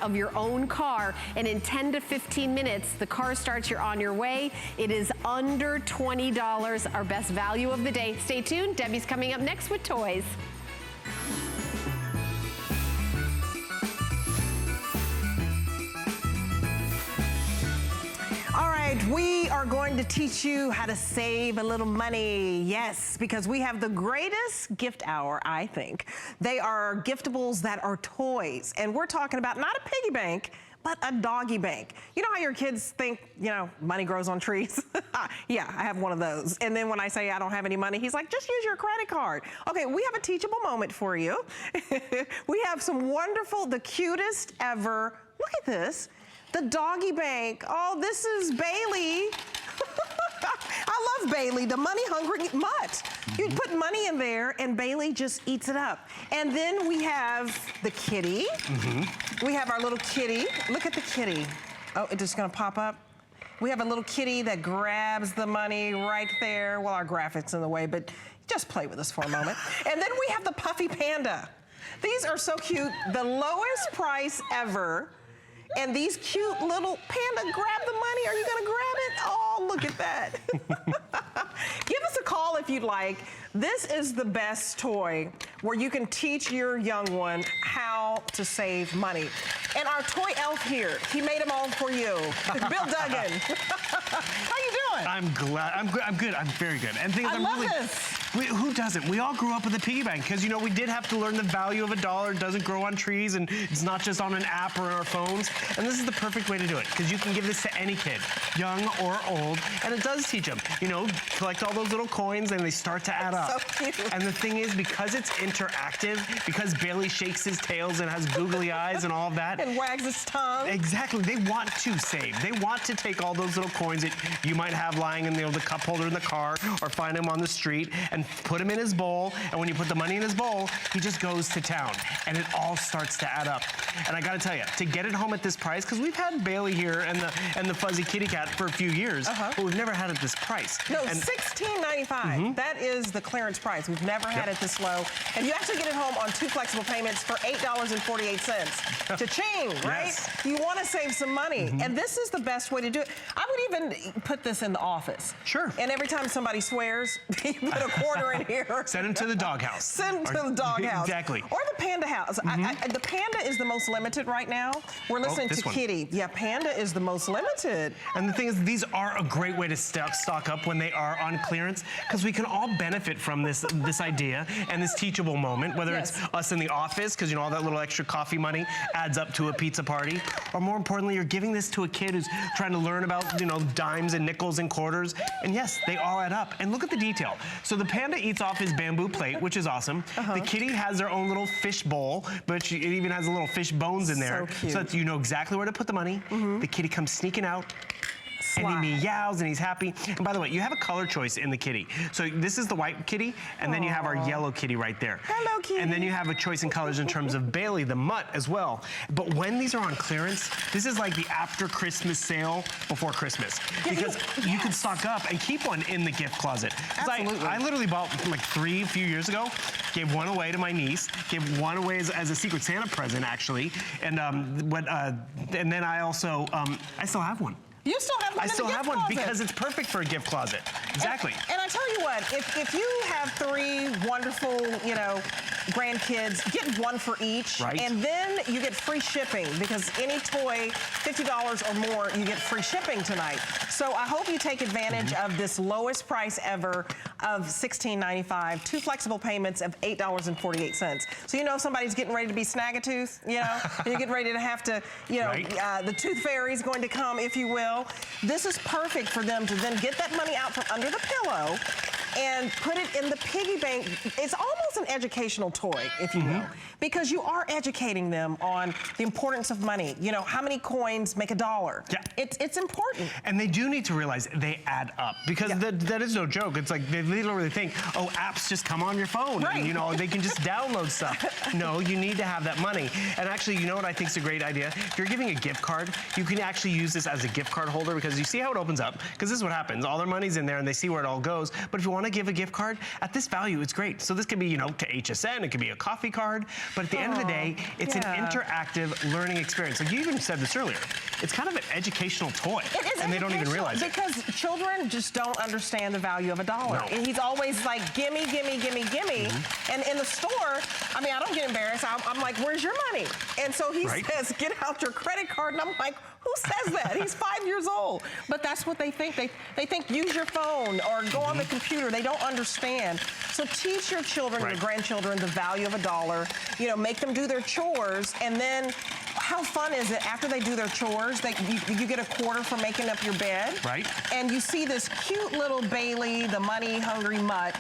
of your own car, and in 10 to 15 minutes the car starts, you're on your way. It is under $20, our best value of the day. Stay tuned, Debbie's coming up next with toys. All right, we are going to teach you how to save a little money. Yes, because we have the greatest gift hour, I think. They are giftables that are toys. And we're talking about not a piggy bank, but a doggy bank. You know how your kids think, you know, money grows on trees? Yeah, I have one of those. And then when I say I don't have any money, he's like, just use your credit card. Okay, we have a teachable moment for you. We have some wonderful, the cutest ever, look at this. The doggy bank. Oh, this is Bailey. I love Bailey, the money-hungry mutt. You put money in there, and Bailey just eats it up. And then we have the kitty. We have our little kitty. Look at the kitty. Oh, it's just gonna pop up. We have a little kitty that grabs the money right there. Well, our graphic's in the way, but just play with us for a moment. And then we have the puffy panda. These are so cute. The lowest price ever. And these cute little panda, grab the money. Are you gonna grab it? Oh, look at that. Give us a call if you'd like. This is the best toy where you can teach your young one how to save money. And our toy elf here, he made them all for you. Bill Duggan. How you doing? I'm glad. I'm good. I'm very good. And things I love this. Who doesn't? We all grew up with a piggy bank because, you know, we did have to learn the value of $1. It doesn't grow on trees, and it's not just on an app or on our phones. And this is the perfect way to do it because you can give this to any kid, young or old, and it does teach them. You know, collect all those little coins and they start to add up. So cute. And the thing is, because it's interactive, because Bailey shakes his tails and has googly eyes and all of that. And wags his tongue. Exactly. They want to save. They want to take all those little coins that you might have lying in the cup holder in the car or find them on the street and put them in his bowl. And when you put the money in his bowl, he just goes to town. And it all starts to add up. And I gotta tell you, to get it home at this price, because we've had Bailey here and the fuzzy kitty cat for a few years, but we've never had it this price. No, $16.95. That is the clearance price. We've never had it this low. And you actually get it home on 2 flexible payments for $8.48. Cha-ching, right? Yes. You want to save some money. And this is the best way to do it. I would even put this in the office. Sure. And every time somebody swears, you put a quarter in here. Send them to the doghouse. Send them to the doghouse. Exactly. Or the panda house. The panda is the most limited right now. We're listening to Kitty. Yeah, panda is the most limited. And the thing is, these are a great way to stock up when they are on clearance, because we can all benefit from this idea and this teachable moment, whether it's us in the office, because, you know, all that little extra coffee money adds up to a pizza party, or more importantly, you're giving this to a kid who's trying to learn about, you know, dimes and nickels and quarters. And yes, they all add up. And look at the detail. So the panda eats off his bamboo plate, which is awesome. The kitty has their own little fish bowl, but it even has a little fish bones in there. So cute. So that you know exactly where to put the money. The kitty comes sneaking out. And he meows and he's happy. And by the way, you have a color choice in the kitty. So this is the white kitty, and then you have our yellow kitty right there. Hello, kitty. And then you have a choice in colors in terms of Bailey, the mutt, as well. But when these are on clearance, this is like the after Christmas sale before Christmas. Because you can stock up and keep one in the gift closet. Absolutely. I literally bought like 3 a few years ago, gave one away to my niece, gave one away as a Secret Santa present, actually. And then I also, I still have one. You still have one in the gift closet. I still have one because it's perfect for a gift closet. Exactly. And I tell you what, if you have 3 wonderful, you know, grandkids, get one for each. Right. And then you get free shipping, because any toy, $50 or more, you get free shipping tonight. So I hope you take advantage of this lowest price ever of $16.95, 2 flexible payments of $8.48. So you know somebody's getting ready to be snag-a-tooth, you know? You're getting ready to have to, you know, the tooth fairy's going to come, if you will. This is perfect for them to then get that money out from under the pillow and put it in the piggy bank. It's almost an educational toy, if you will, because you are educating them on the importance of money. You know, how many coins make $1? Yeah. It's important. And they do need to realize they add up, because that is no joke. It's like they literally think, oh, apps just come on your phone. Right. And, you know, they can just download stuff. No, you need to have that money. And actually, you know what I think is a great idea? If you're giving a gift card, you can actually use this as a gift card holder, because you see how it opens up? Because this is what happens. All their money's in there and they see where it all goes. But if you want want to give a gift card, at this value, it's great. So this could be, you know, to HSN, it could be a coffee card, but at the end of the day, it's an interactive learning experience. Like you even said this earlier, it's kind of an educational toy. It is, and they don't even realize it. Because children just don't understand the value of $1. No. And he's always like, gimme, gimme, gimme, gimme. And in the store, I mean, I don't get embarrassed. I'm like, where's your money? And so he says, get out your credit card. And I'm like, who says that? He's 5 years old. But that's what they think. They think use your phone or go on the computer. They don't understand. So teach your children, your grandchildren, the value of $1. You know, make them do their chores. And then how fun is it after they do their chores, you get a quarter for making up your bed. Right. And you see this cute little Bailey, the money-hungry mutt,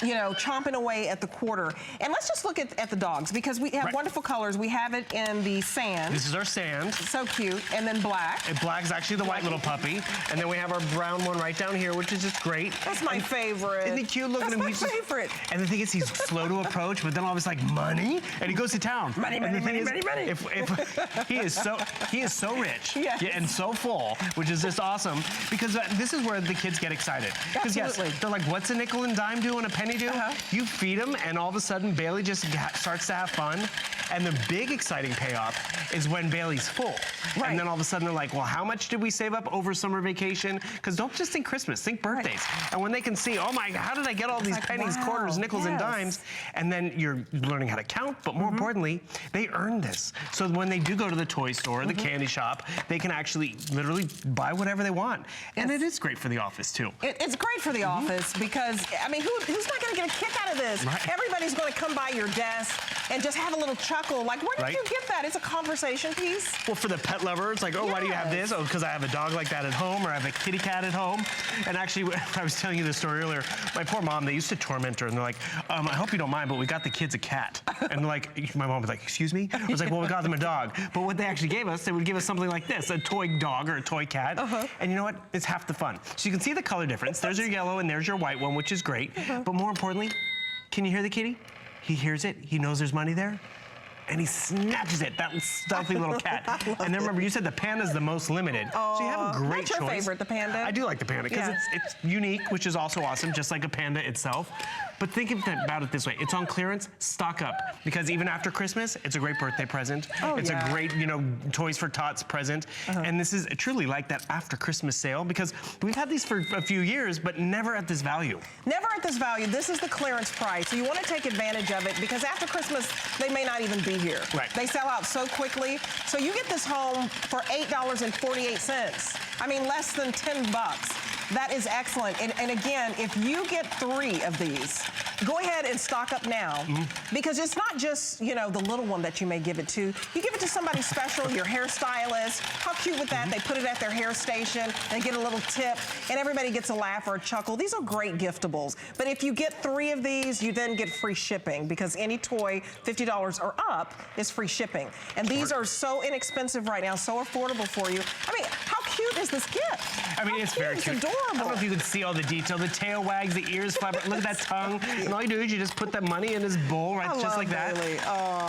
you know, chomping away at the quarter. And let's just look at the dogs, because we have wonderful colors. We have it in the sand. This is our sand. So cute. And then black. And black is actually the white little puppy. And then we have our brown one right down here, which is just great. That's my favorite. Isn't he cute? Look at him. That's my favorite. And the thing is, he's slow to approach, but then all of a sudden, like, money? And he goes to town. Money, money, money, money, money. If he is so rich and so full, which is just awesome, because this is where the kids get excited. Because yes, they're like, what's a nickel and dime do and a penny do? You feed them, and all of a sudden, Bailey just starts to have fun. And the big exciting payoff is when Bailey's full. Right. And then all of a sudden, they're like, well, how much did we save up over summer vacation? Because don't just think Christmas, think birthdays. Right. And when they can see, oh my, how did I get all these pennies, quarters, nickels, and dimes? And then you're learning how to count, but more importantly, they earn this. So when they do go to the toy store, the candy shop, they can actually literally buy whatever they want. And it is great for the office, too. It's great for the office because, I mean, who's not going to get a kick out of this? Right. Everybody's going to come by your desk and just have a little chuckle. Like, where did you get that? It's a conversation piece. Well, for the pet lover, it's like, oh, why do you have this? Oh, because I have a dog like that at home, or I have a kitty cat at home. And actually, I was telling you this story earlier. My poor mom, they used to torment her, and they're like, I hope you don't mind, but we got the kids a cat. And like, my mom was like, excuse me? I was like, well, we got them a dog. But what they actually gave us, they would give us something like this, a toy dog or a toy cat. And you know what? It's half the fun. So you can see the color difference. There's your yellow and there's your white one, which is great. But more importantly, can you hear the kitty? He hears it. He knows there's money there. And he snatches it, that stealthy little cat. And then remember, you said the panda's the most limited. So you have a great choice. What's your favorite, the panda? I do like the panda because it's unique, which is also awesome, just like a panda itself. But think about it this way. It's on clearance, stock up. Because even after Christmas, it's a great birthday present. It's a great, you know, Toys for Tots present. And this is truly like that after Christmas sale, because we've had these for a few years, but never at this value. Never at this value. This is the clearance price. So you want to take advantage of it, because after Christmas, they may not even be here. Right. They sell out so quickly. So you get this home for $8.48. I mean, less than 10 bucks. That is excellent. And again, if you get 3 of these, go ahead and stock up now, because it's not just, you know, the little one that you may give it to. You give it to somebody special, your hairstylist. How cute with that? They put it at their hair station, they get a little tip, and everybody gets a laugh or a chuckle. These are great giftables. But if you get 3 of these, you then get free shipping, because any toy $50 or up is free shipping. And these are so inexpensive right now, so affordable for you. I mean, how cute is this gift? I mean, it's very cute. It's adorable. I don't know if you can see all the detail. The tail wags, the ears flap. Look at that tongue. And all you do is you just put that money in his bowl, right, just like that.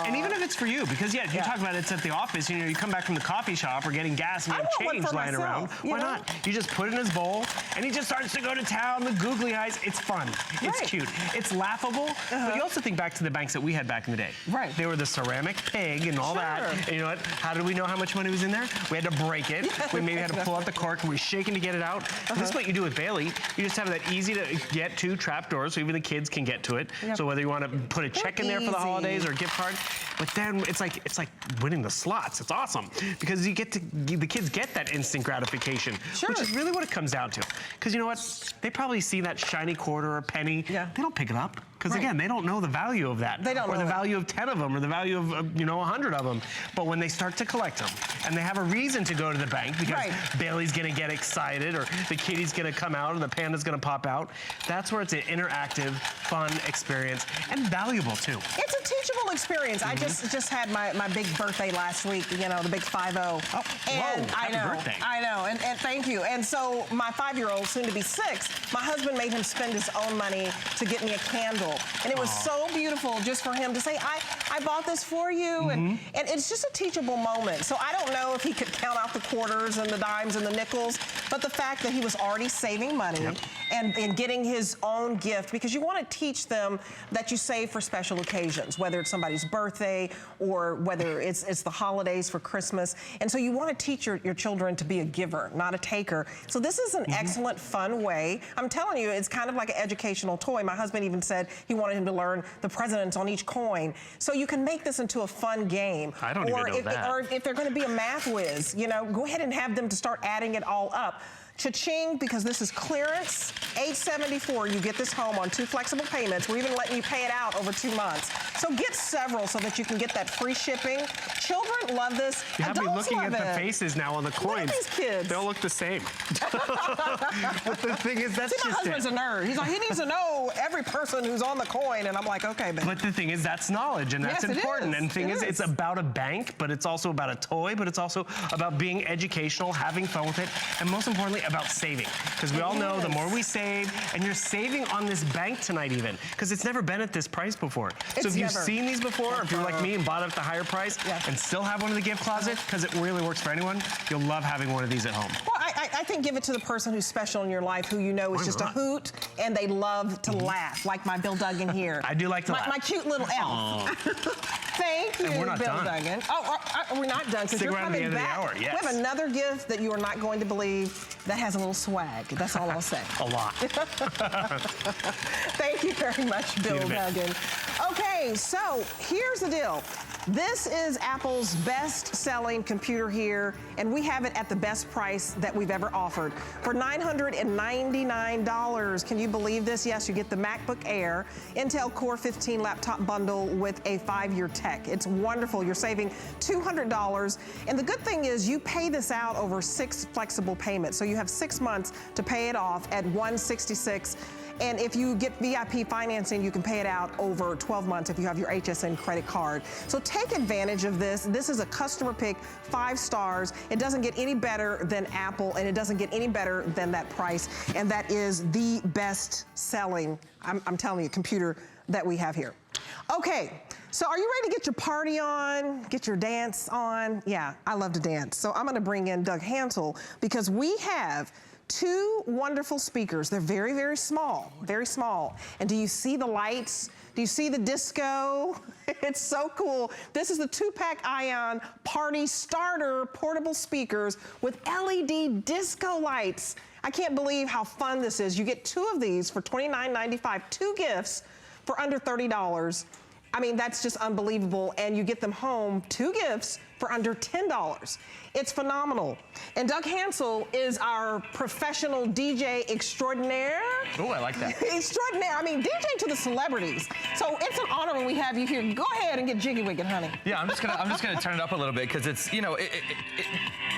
And even if it's for you, because you talk about it's at the office. You know, you come back from the coffee shop or getting gas and you have change lying around. Why not? You just put it in his bowl, and he just starts to go to town. The googly eyes. It's fun. It's cute. It's laughable. But you also think back to the banks that we had back in the day. Right. They were the ceramic pig and all that. And you know what? How did we know how much money was in there? We had to break it. We maybe had to pull out the cork, and we were shaking to get it out. This is what you do with Bailey. You just have that easy to get to trap door, so even the kids can get to it. So whether you want to put a check in there for the holidays or a gift card, but then it's like winning the slots. It's awesome because you get to the kids get that instant gratification, which is really what it comes down to. Because you know what? They probably see that shiny quarter or penny. They don't pick it up. Because again, they don't know the value of that. They don't know the value of 10 of them or the value of, you know, 100 of them. But when they start to collect them and they have a reason to go to the bank because Bailey's going to get excited or the kitty's going to come out or the panda's going to pop out, that's where it's an interactive, fun experience and valuable too. It's a teachable experience. I just had my big birthday last week, you know, the big 5-0. Oh, and whoa, happy birthday. I know, and thank you. And so my 5-year-old, soon to be 6, my husband made him spend his own money to get me a candle. And it was so beautiful just for him to say, I bought this for you. And it's just a teachable moment. So I don't know if he could count out the quarters and the dimes and the nickels, but the fact that he was already saving money and getting his own gift, because you want to teach them that you save for special occasions, whether it's somebody's birthday or whether it's the holidays for Christmas. And so you want to teach your children to be a giver, not a taker. So this is an excellent, fun way. I'm telling you, it's kind of like an educational toy. My husband even said he wanted him to learn the presidents on each coin. So you can make this into a fun game. I don't even know that. Or if they're going to be a math whiz, you know, go ahead and have them to start adding it all up. Cha-ching, because this is clearance, $874. You get this home on 2 flexible payments. We're even letting you pay it out over 2 months. So get several so that you can get that free shipping. Children love this. You have me Adults looking at love the it. faces now on the coins. Look at these kids. They all look the same. But the thing is, that's See, my just husband's a nerd. He's like, he needs to know every person who's on the coin. And I'm like, okay, babe. But the thing is, that's knowledge, and that's Yes, it important. is. And the thing is, it's about a bank, but it's also about a toy, but it's also about being educational, having fun with it, and most importantly, about saving. Because we all know the more we save, and you're saving on this bank tonight even, because it's never been at this price before. So if you've seen these before, or if you're like me and bought it at the higher price, and still have one in the gift closet, because it really works for anyone, you'll love having one of these at home. Well, I think give it to the person who's special in your life, who you know is just a hoot, and they love to laugh, like my Bill Duggan here. I do like to laugh. My cute little elf. Thank you, we're not Bill done. Duggan. Oh, we're not done, because Stick you're around to the coming end of the back. hour, yes. We have another gift that you are not going to believe that has a little swag. That's all I'll say. A lot. Thank you very much, Bill Duggan. Okay, so here's the deal. This is Apple's best-selling computer here, and we have it at the best price that we've ever offered. For $999, can you believe this? Yes, you get the MacBook Air, Intel Core 15 laptop bundle with a 5-year tech. It's wonderful. You're saving $200, and the good thing is you pay this out over 6 flexible payments, so you have 6 months to pay it off at $166. And if you get VIP financing, you can pay it out over 12 months if you have your HSN credit card. So take advantage of this. This is a customer pick, 5 stars. It doesn't get any better than Apple, and it doesn't get any better than that price. And that is the best selling, I'm telling you, computer that we have here. Okay, so are you ready to get your party on, get your dance on? Yeah, I love to dance. So I'm gonna bring in Doug Hansel, because we have 2 wonderful speakers. They're very, very small, very small. And do you see the lights? Do you see the disco? It's so cool. This is the 2-pack Ion Party Starter portable speakers with LED disco lights. I can't believe how fun this is. You get 2 of these for $29.95, 2 gifts for under $30. I mean, that's just unbelievable. And you get them home, 2 gifts for under $10. It's phenomenal. And Doug Hansel is our professional DJ extraordinaire. Oh, I like that. Extraordinaire. I mean, DJ to the celebrities. So it's an honor when we have you here. Go ahead and get jiggy with it, honey. Yeah, I'm just gonna turn it up a little bit, because it's, you know,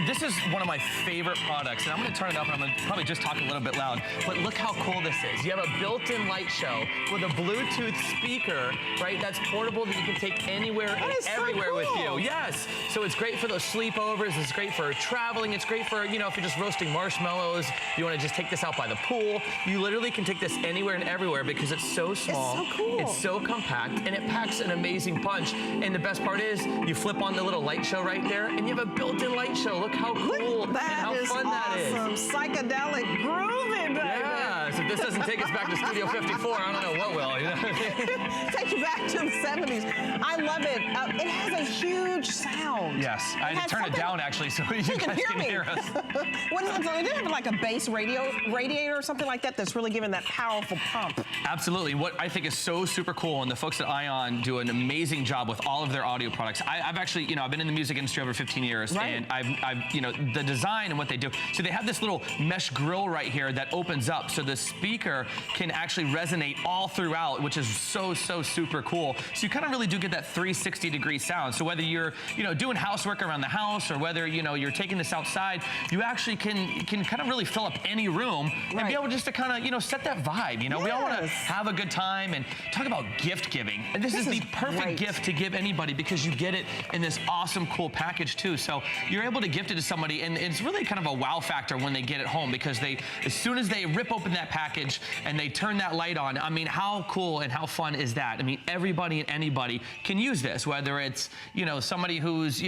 this is one of my favorite products, and I'm gonna turn it up, and I'm gonna probably just talk a little bit loud. But look how cool this is. You have a built-in light show with a Bluetooth speaker, right? That's portable, that you can take anywhere and everywhere with you. Yes. So it's great for those sleepovers. It's great for traveling. It's great for, you know, if you're just roasting marshmallows, you want to just take this out by the pool. You literally can take this anywhere and everywhere, because it's so small. It's so cool. It's so compact, and it packs an amazing punch. And the best part is, you flip on the little light show right there, and you have a built-in light show. Look how cool and how fun that is. That is awesome. Psychedelic groovy, baby. Yeah, so if this doesn't take us back to Studio 54, I don't know what will. You know? Take you back to the 70s. I love it. It has a huge sound. Yes, I had to turn it down, actually, so you guys can hear us. What is it? So they have like a bass radiator or something like that that's really giving that powerful pump. Absolutely. What I think is so super cool, and the folks at Ion do an amazing job with all of their audio products. I've actually, you know, I've been in the music industry over 15 years, and I've, you know, the design and what they do. So they have this little mesh grill right here that opens up, so the speaker can actually resonate all throughout, which is so super cool. So you kind of really do get that 360-degree sound. So whether you're, you know, doing housework around the house, or whether, you know, you're taking this outside, you actually can kind of really fill up any room and be able just to kind of, you know, set that vibe. You know, we all want to have a good time and talk about gift giving. And this is the perfect gift to give anybody, because you get it in this awesome, cool package too. So you're able to gift it to somebody, and it's really kind of a wow factor when they get it home, because as soon as they rip open that package, package and they turn that light on. I mean, how cool and how fun is that? I mean, everybody and anybody can use this, whether it's, somebody who's,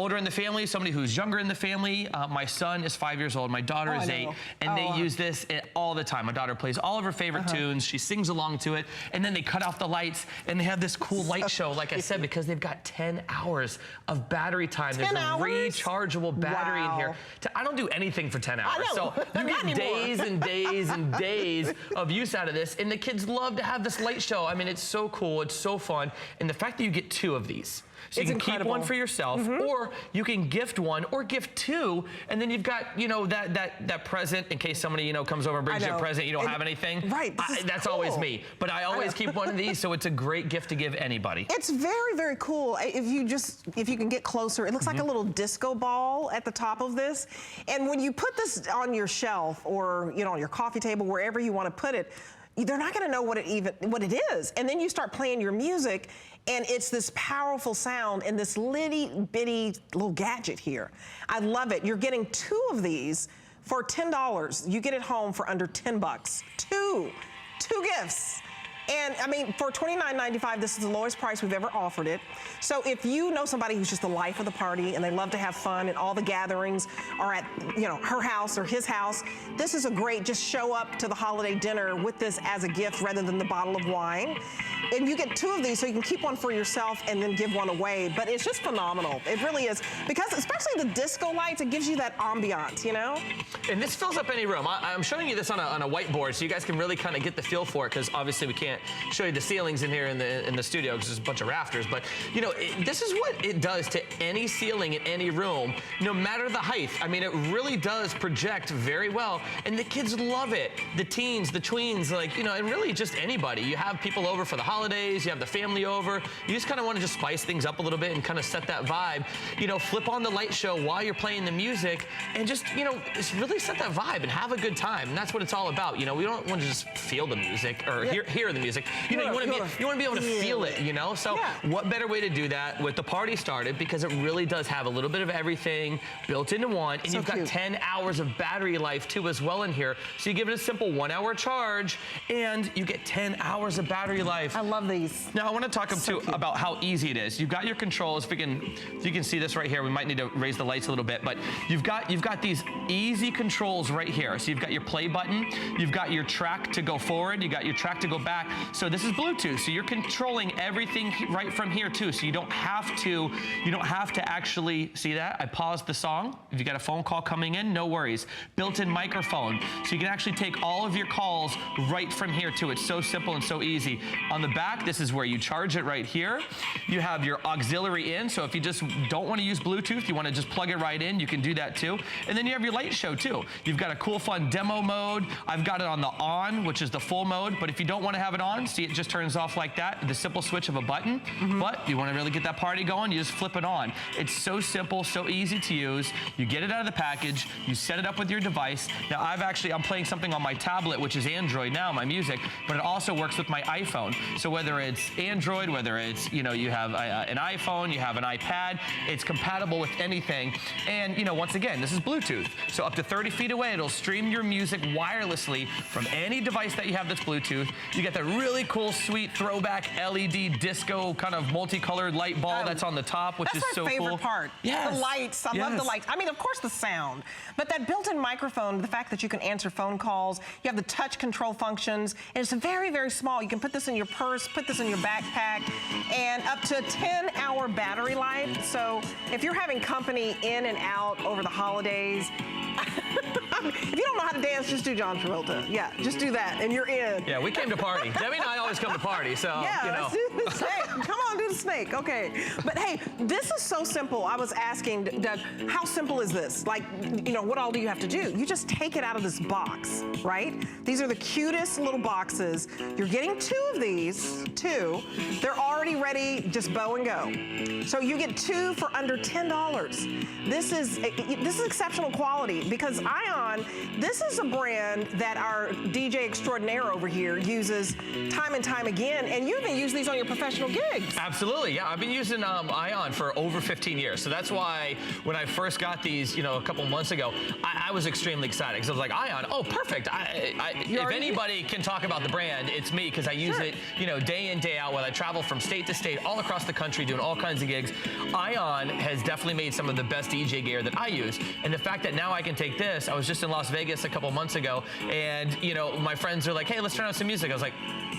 older in the family, somebody who's younger in the family. My son is 5 years old. My daughter is 8. And they use this all the time. My daughter plays all of her favorite tunes. She sings along to it. And then they cut off the lights and they have this cool light show, like I said, because they've got 10 hours of battery time. There's a rechargeable battery in here. I don't do anything for 10 hours. So you get days and days and days of use out of this. And the kids love to have this light show. I mean, it's so cool. It's so fun. And the fact that you get 2 of these. So you can keep one for yourself, or you can gift one, or gift 2, and then you've got, that present in case somebody, comes over and brings you a present, you don't have anything. Right. That's always me. But I always keep one of these, so it's a great gift to give anybody. It's very, very cool. If you can get closer, it looks like a little disco ball at the top of this. And when you put this on your shelf or, on your coffee table, wherever you want to put it, they're not going to know what it is. And then you start playing your music, and it's this powerful sound and this litty bitty little gadget here. I love it. You're getting 2 of these for $10. You get it home for under 10 bucks. Two gifts. And I mean, for $29.95, this is the lowest price we've ever offered it. So if you know somebody who's just the life of the party and they love to have fun and all the gatherings are at, her house or his house, this is a great, just show up to the holiday dinner with this as a gift rather than the bottle of wine. And you get 2 of these so you can keep one for yourself and then give one away. But it's just phenomenal. It really is. Because especially the disco lights, it gives you that ambiance, And this fills up any room. I'm showing you this on a whiteboard so you guys can really kind of get the feel for it, because obviously we can't show you the ceilings in here in the studio because there's a bunch of rafters. But, this is what it does to any ceiling in any room, no matter the height. I mean, it really does project very well. And the kids love it. The teens, the tweens, and really just anybody. You have people over for the holidays, you have the family over, you just kind of want to just spice things up a little bit and kind of set that vibe. Flip on the light show while you're playing the music and just really set that vibe and have a good time. And that's what it's all about. We don't want to just feel the music or hear the music. You want to be able to feel it, So what better way to do that with the party started, because it really does have a little bit of everything built into one, and you've got 10 hours of battery life too as well in here. So you give it a simple 1-hour charge and you get 10 hours of battery life. I love these. Now I want to talk about how easy it is. You've got your controls. If you can see this right here, we might need to raise the lights a little bit, but you've got these easy controls right here. So you've got your play button, you've got your track to go forward, you got your track to go back. So this is Bluetooth. So you're controlling everything right from here too. So you don't have to actually see that. I paused the song. If you got a phone call coming in, no worries. Built-in microphone. So you can actually take all of your calls right from here too. It's so simple and so easy. On the back, this is where you charge it right here. You have your auxiliary in. So if you just don't want to use Bluetooth, you want to just plug it right in, you can do that too. And then you have your light show too. You've got a cool, fun demo mode. I've got it on the on, which is the full mode. But if you don't want to have it on, see, it just turns off like that. The simple switch of a button. But you want to really get that party going, you just flip it on. It's so simple, so easy to use. You get it out of the package, you set it up with your device. Now I'm playing something on my tablet, which is Android now, my music, but it also works with my iPhone. So whether it's Android, whether it's, you have an iPhone, you have an iPad, it's compatible with anything. And, once again, this is Bluetooth. So up to 30 feet away, it'll stream your music wirelessly from any device that you have that's Bluetooth. You get that really cool, sweet throwback LED disco kind of multicolored light ball that's on the top, which is so cool. That's my favorite part. Yes. The lights. I love the lights. I mean, of course, the sound. But that built-in microphone, the fact that you can answer phone calls, you have the touch control functions, and it's very, very small. You can put this in your purse, put this in your backpack, and up to a 10-hour battery life. So if you're having company in and out over the holidays, if you don't know how to dance, just do John Travolta. Yeah, just do that, and you're in. Yeah, we came to party. Debbie and I always come to party, so, let's do the snake. Come on, do the snake. Okay. But hey, this is so simple. I was asking Doug, how simple is this? Like, what all do you have to do? You just take it out of this box, right? These are the cutest little boxes. You're getting 2 of these, 2. They're already ready, just bow and go. So you get 2 for under $10. This is exceptional quality. quality, because Ion, this is a brand that our DJ extraordinaire over here uses time and time again, and you even use these on your professional gigs. Absolutely, yeah. I've been using Ion for over 15 years, so that's why when I first got these, you know, a couple months ago, I was extremely excited because I was like, Ion, oh, perfect. If anybody can talk about the brand, it's me, because I use it, you know, day in, day out, when I travel from state to state, all across the country, doing all kinds of gigs. Ion has definitely made some of the best DJ gear that I use, and the fact that now I can take this. I was just in Las Vegas a couple months ago, and you know, my friends are like, hey, let's turn on some music. I was like,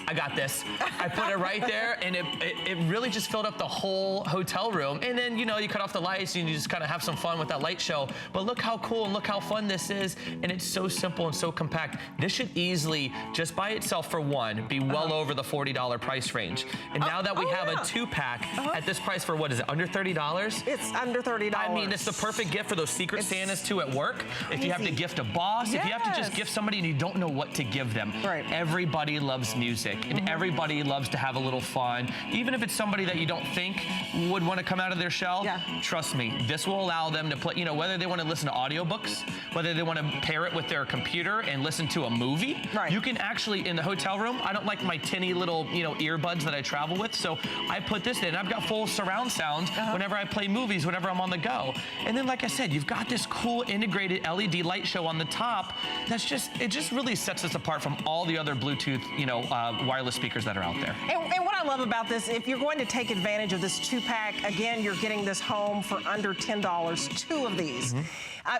I got this. I put it right there, and it really just filled up the whole hotel room. And then, you know, you cut off the lights and you just kind of have some fun with that light show. But look how cool and look how fun this is. And it's so simple and so compact. This should easily, just by itself for one, be well over the $40 price range. And now that we have a 2-pack at this price for, what is it, under $30? It's under $30. I mean, it's the perfect gift for those Secret Santas too at work. If you have to gift a boss, if you have to just gift somebody and you don't know what to give them. Right. Everybody loves music, and everybody loves to have a little fun. Even if it's somebody that you don't think would want to come out of their shell, trust me, this will allow them to play, you know, whether they want to listen to audiobooks, whether they want to pair it with their computer and listen to a movie. You can actually, in the hotel room, I don't like my tinny little, you know, earbuds that I travel with, so I put this in. I've got full surround sound whenever I play movies, whenever I'm on the go. And then, like I said, you've got this cool integrated LED light show on the top. That's just, it just really sets us apart from all the other Bluetooth, you know, wireless speakers that are out there. And what I love about this, if you're going to take advantage of this 2-pack, again, you're getting this home for under $10, 2 of these.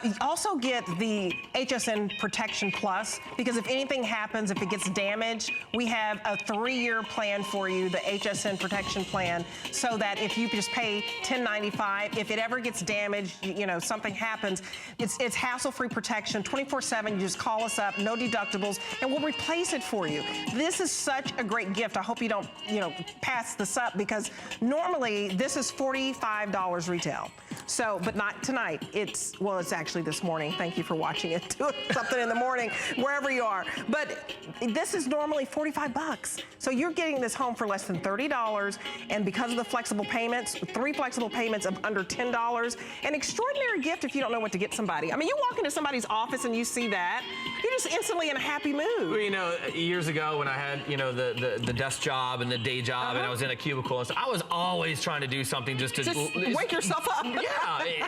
You also get the HSN Protection Plus, because if anything happens, if it gets damaged, we have a 3-year plan for you, the HSN Protection Plan, so that if you just pay $10.95, if it ever gets damaged, you know, something happens, it's hassle-free protection, 24/7. You just call us up, no deductibles, and we'll replace it for you. This is such a great gift. I hope you don't, you know, pass this up, because normally this is $45 retail. So, but not tonight. It's actually this morning. Thank you for watching it. Do something in the morning, wherever you are. But this is normally $45. So you're getting this home for less than $30. And because of the flexible payments, 3 flexible payments of under $10, an extraordinary gift if you don't know what to get somebody. I mean, you walk into somebody's office and you see that, you're just instantly in a happy mood. Well, you know, years ago when I had, you know, the desk job and the day job, and I was in a cubicle, and so I was always trying to do something just to wake yourself up. Yeah,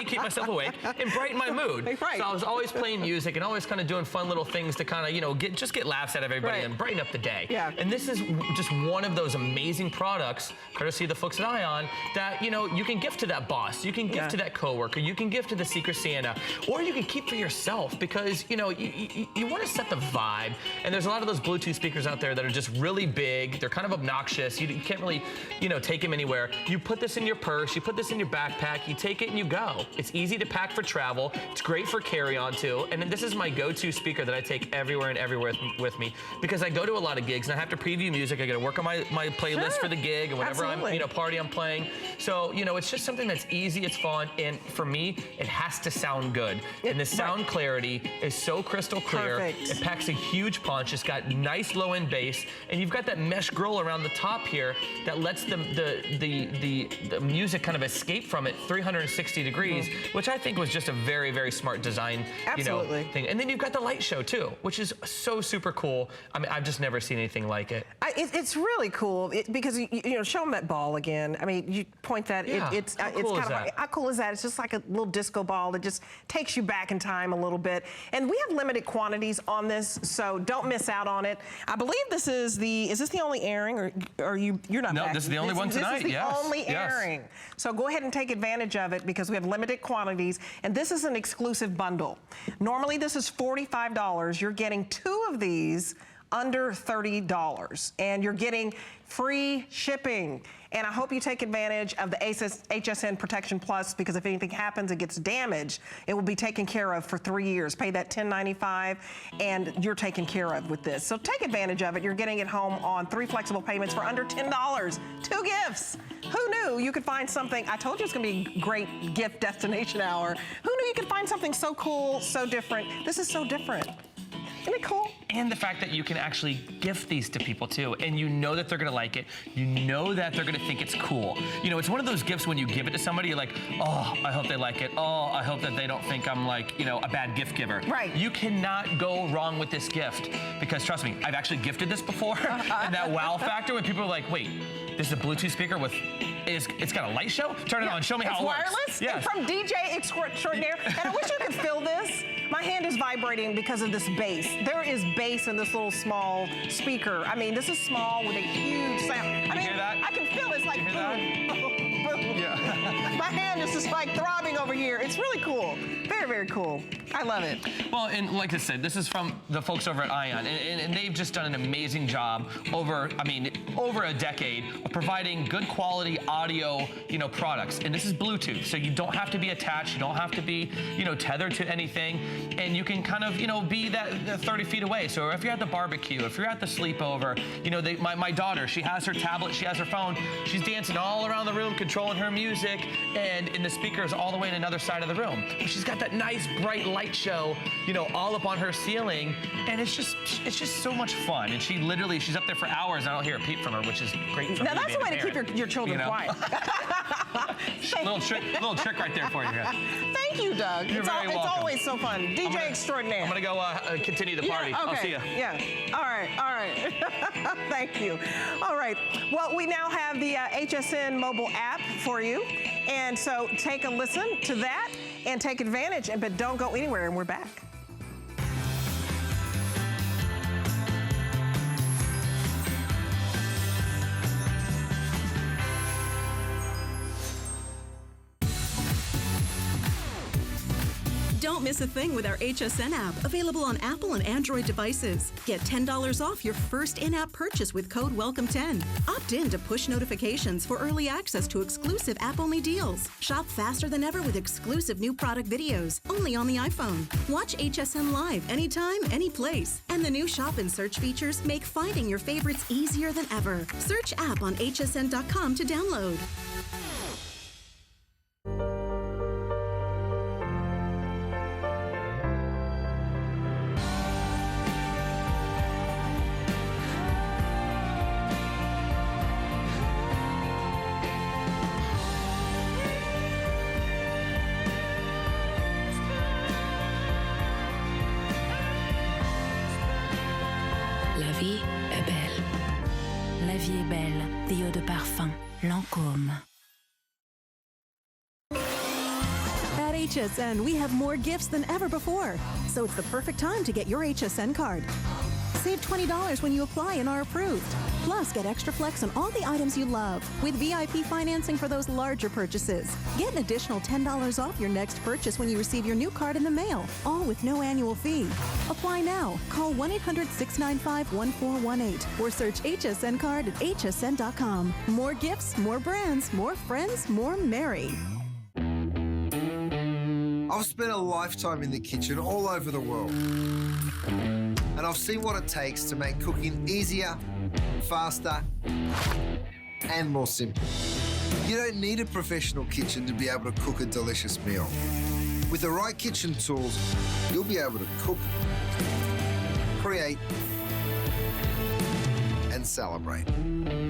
keep myself awake and brighten my mood. Right. So I was always playing music and always kind of doing fun little things to kind of, you know, get laughs out of everybody and brighten up the day. Yeah. And this is just one of those amazing products, courtesy of the folks at Ion, that, you know, you can gift to that boss, you can gift to that coworker, you can gift to the Secret Santa, or you can keep for yourself, because, you know, you want to set the vibe. And there's a lot of those Bluetooth speakers out there that are just really big. They're kind of obnoxious. You can't really, you know, take them anywhere. You put this in your purse, you put this in your backpack, you take it and you go. It's easy to pack for travel. It's great for carry-on too. And this is my go-to speaker that I take everywhere and everywhere with me, because I go to a lot of gigs and I have to preview music. I got to work on my playlist for the gig, and whenever I'm, you know, party I'm playing. So, you know, it's just something that's easy, it's fun, and for me, it has to sound good. And the sound clarity is so crystal clear. Perfect. It packs a huge punch. It's got nice low-end bass, and you've got that mesh grill around the top here that lets the music kind of escape from it 360 degrees, which I think was just a very, very smart design, you know, thing. And then you've got the light show too, which is so super cool. I mean, I've just never seen anything like it. It's really cool because you know, show them that ball again. I mean, you point that. Yeah. It's how cool kind is of that? how cool is that? It's just like a little disco ball that just takes you back in time a little bit. And we have limited quantities on this, so don't miss out on it. I believe this is this the only airing, or are you're not? No, this is the only one tonight. This is the only airing. So go ahead and take advantage of it, because we have limited quantities, and this is an exclusive bundle. Normally this is $45. You're getting 2 of these under $30, and you're getting free shipping. And I hope you take advantage of the HSN Protection Plus, because if anything happens, it gets damaged, it will be taken care of for 3 years. Pay that $10.95 and you're taken care of with this. So take advantage of it. You're getting it home on 3 flexible payments for under $10. 2 gifts. Who knew you could find something? I told you it's gonna be a great gift destination hour. Who knew you could find something so cool, so different? This is so different. Isn't it cool? And the fact that you can actually gift these to people too, and you know that they're gonna like it. You know that they're gonna think it's cool. You know, it's one of those gifts when you give it to somebody, you're like, oh, I hope they like it. Oh, I hope that they don't think I'm like, you know, a bad gift giver. Right. You cannot go wrong with this gift because trust me, I've actually gifted this before, and that wow factor when people are like, wait, this is a Bluetooth speaker with, it's got a light show? Turn it on, show me how it works. It's wireless, Yes. from DJ Extraordinaire. And I wish you could feel this. My hand is vibrating because of this bass. There is bass in this little small speaker. I mean, this is small with a huge sound. I mean, hear that? I can feel it's like You hear boom, boom, boom. Yeah. My hand is just like throbbing over here. It's really cool. Very, very cool. I love it. Well, and like I said, this is from the folks over at Ion, and they've just done an amazing job over a decade of providing good quality audio, you know, products. And this is Bluetooth, so you don't have to be attached, you don't have to be, you know, tethered to anything, and you can kind of, you know, be that 30 feet away. So if you're at the barbecue, if you're at the sleepover, you know, my daughter, she has her tablet, she has her phone, she's dancing all around the room, controlling her music, and in the speakers all the way in another side of the room. But she's got that nice bright light show, you know, all up on her ceiling, and it's just so much fun. And she's up there for hours, and I don't hear a peep from her, which is great for me. Now that's the way to keep your children, you know? quiet. little trick right there for you. Thank you, Doug. You're very welcome. It's always so fun. DJ Extraordinaire. I'm gonna go continue the party. Yeah, okay. I'll see you. Yeah. All right. Thank you. All right. Well, we now have the HSN mobile app for you, and so take a listen to that and take advantage. But don't go anywhere. And we're back. Don't miss a thing with our HSN app, available on Apple and Android devices. Get $10 off your first in-app purchase with code WELCOME10. Opt in to push notifications for early access to exclusive app-only deals. Shop faster than ever with exclusive new product videos, only on the iPhone. Watch HSN Live anytime, any place. And the new shop and search features make finding your favorites easier than ever. Search app on hsn.com to download. La vie est belle. La vie est belle, des eaux de parfum, Lancôme. At HSN, we have more gifts than ever before, so it's the perfect time to get your HSN card. Save $20 when you apply and are approved. Plus, get extra flex on all the items you love with VIP financing for those larger purchases. Get an additional $10 off your next purchase when you receive your new card in the mail, all with no annual fee. Apply now. Call 1-800-695-1418 or search HSN card at hsn.com. More gifts, more brands, more friends, more merry. I've spent a lifetime in the kitchen all over the world. And I've seen what it takes to make cooking easier, faster, and more simple. You don't need a professional kitchen to be able to cook a delicious meal. With the right kitchen tools, you'll be able to cook, create, and celebrate.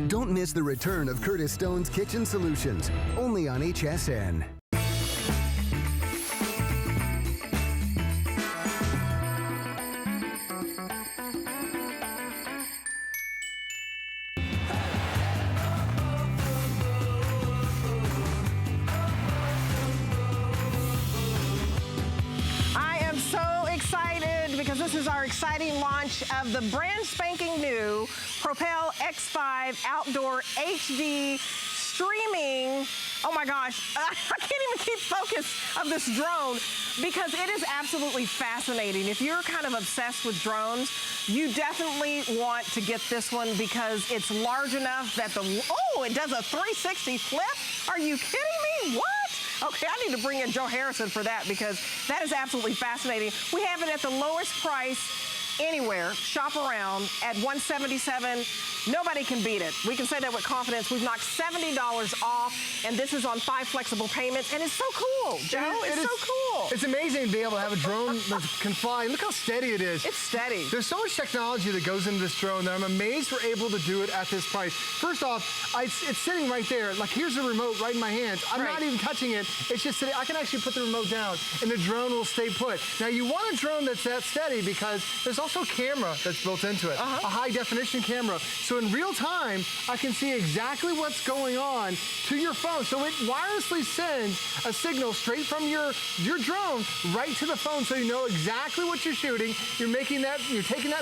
Don't miss the return of Curtis Stone's Kitchen Solutions, only on HSN. This is our exciting launch of the brand spanking new Propel X5 Outdoor HD streaming. Oh my gosh, I can't even keep focus of this drone because it is absolutely fascinating. If you're kind of obsessed with drones, you definitely want to get this one because it's large enough that it does a 360 flip. Are you kidding me? What? Okay, I need to bring in Joe Harrison for that because that is absolutely fascinating. We have it at the lowest price anywhere. Shop around at $177. Nobody can beat it. We can say that with confidence. We've knocked $70 off, and this is on 5 flexible payments, and it's so cool, Joe. It's so cool. It's amazing to be able to have a drone that can fly. Look how steady it is. It's steady. There's so much technology that goes into this drone that I'm amazed we're able to do it at this price. First off, it's sitting right there. Like, here's the remote right in my hands. I'm not even touching it. It's just sitting. I can actually put the remote down, and the drone will stay put. Now, you want a drone that's that steady because there's also a camera that's built into it, a high-definition camera. So in real time, I can see exactly what's going on to your phone. So it wirelessly sends a signal straight from your drone right to the phone, so you know exactly what you're shooting. You're taking that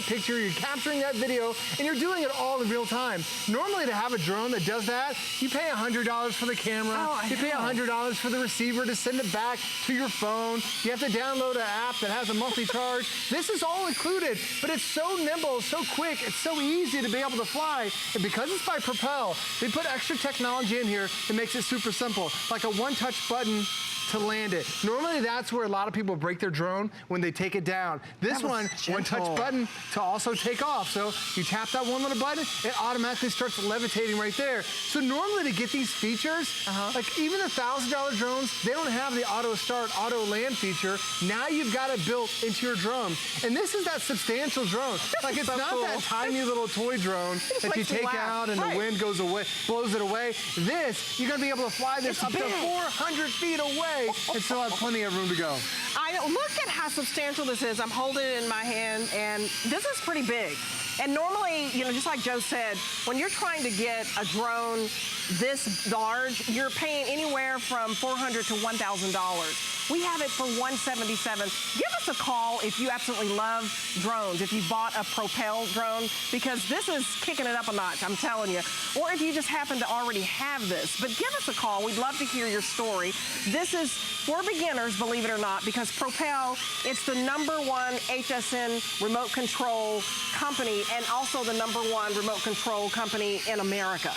picture, you're capturing that video, and you're doing it all in real time. Normally, to have a drone that does that, you pay $100 for the camera, you pay $100 for the receiver to send it back to your phone. You have to download an app that has a monthly charge. This is all included, but it's so nimble, so quick, it's so easy to be able to fly. And because it's by Propel, they put extra technology in here that makes it super simple, like a one-touch button to land it. Normally, that's where a lot of people break their drone when they take it down. This one touch button to also take off. So you tap that one little button, it automatically starts levitating right there. So normally to get these features, like even the $1,000 drones, they don't have the auto start, auto land feature. Now you've got it built into your drone. And this is that substantial drone. Like, it's not that tiny little toy drone that you take out and the wind goes away, blows it away. This, you're gonna be able to fly this up to 400 feet away and still have plenty of room to go. Look at how substantial this is. I'm holding it in my hand, and this is pretty big. And normally, you know, just like Joe said, when you're trying to get a drone this large, you're paying anywhere from $400 to $1,000. We have it for $177. Give us a call if you absolutely love drones, if you bought a Propel drone, because this is kicking it up a notch, I'm telling you. Or if you just happen to already have this. But give us a call. We'd love to hear your story. This is for beginners, believe it or not, because Propel, it's the #1 HSN remote control company and also the #1 remote control company in America.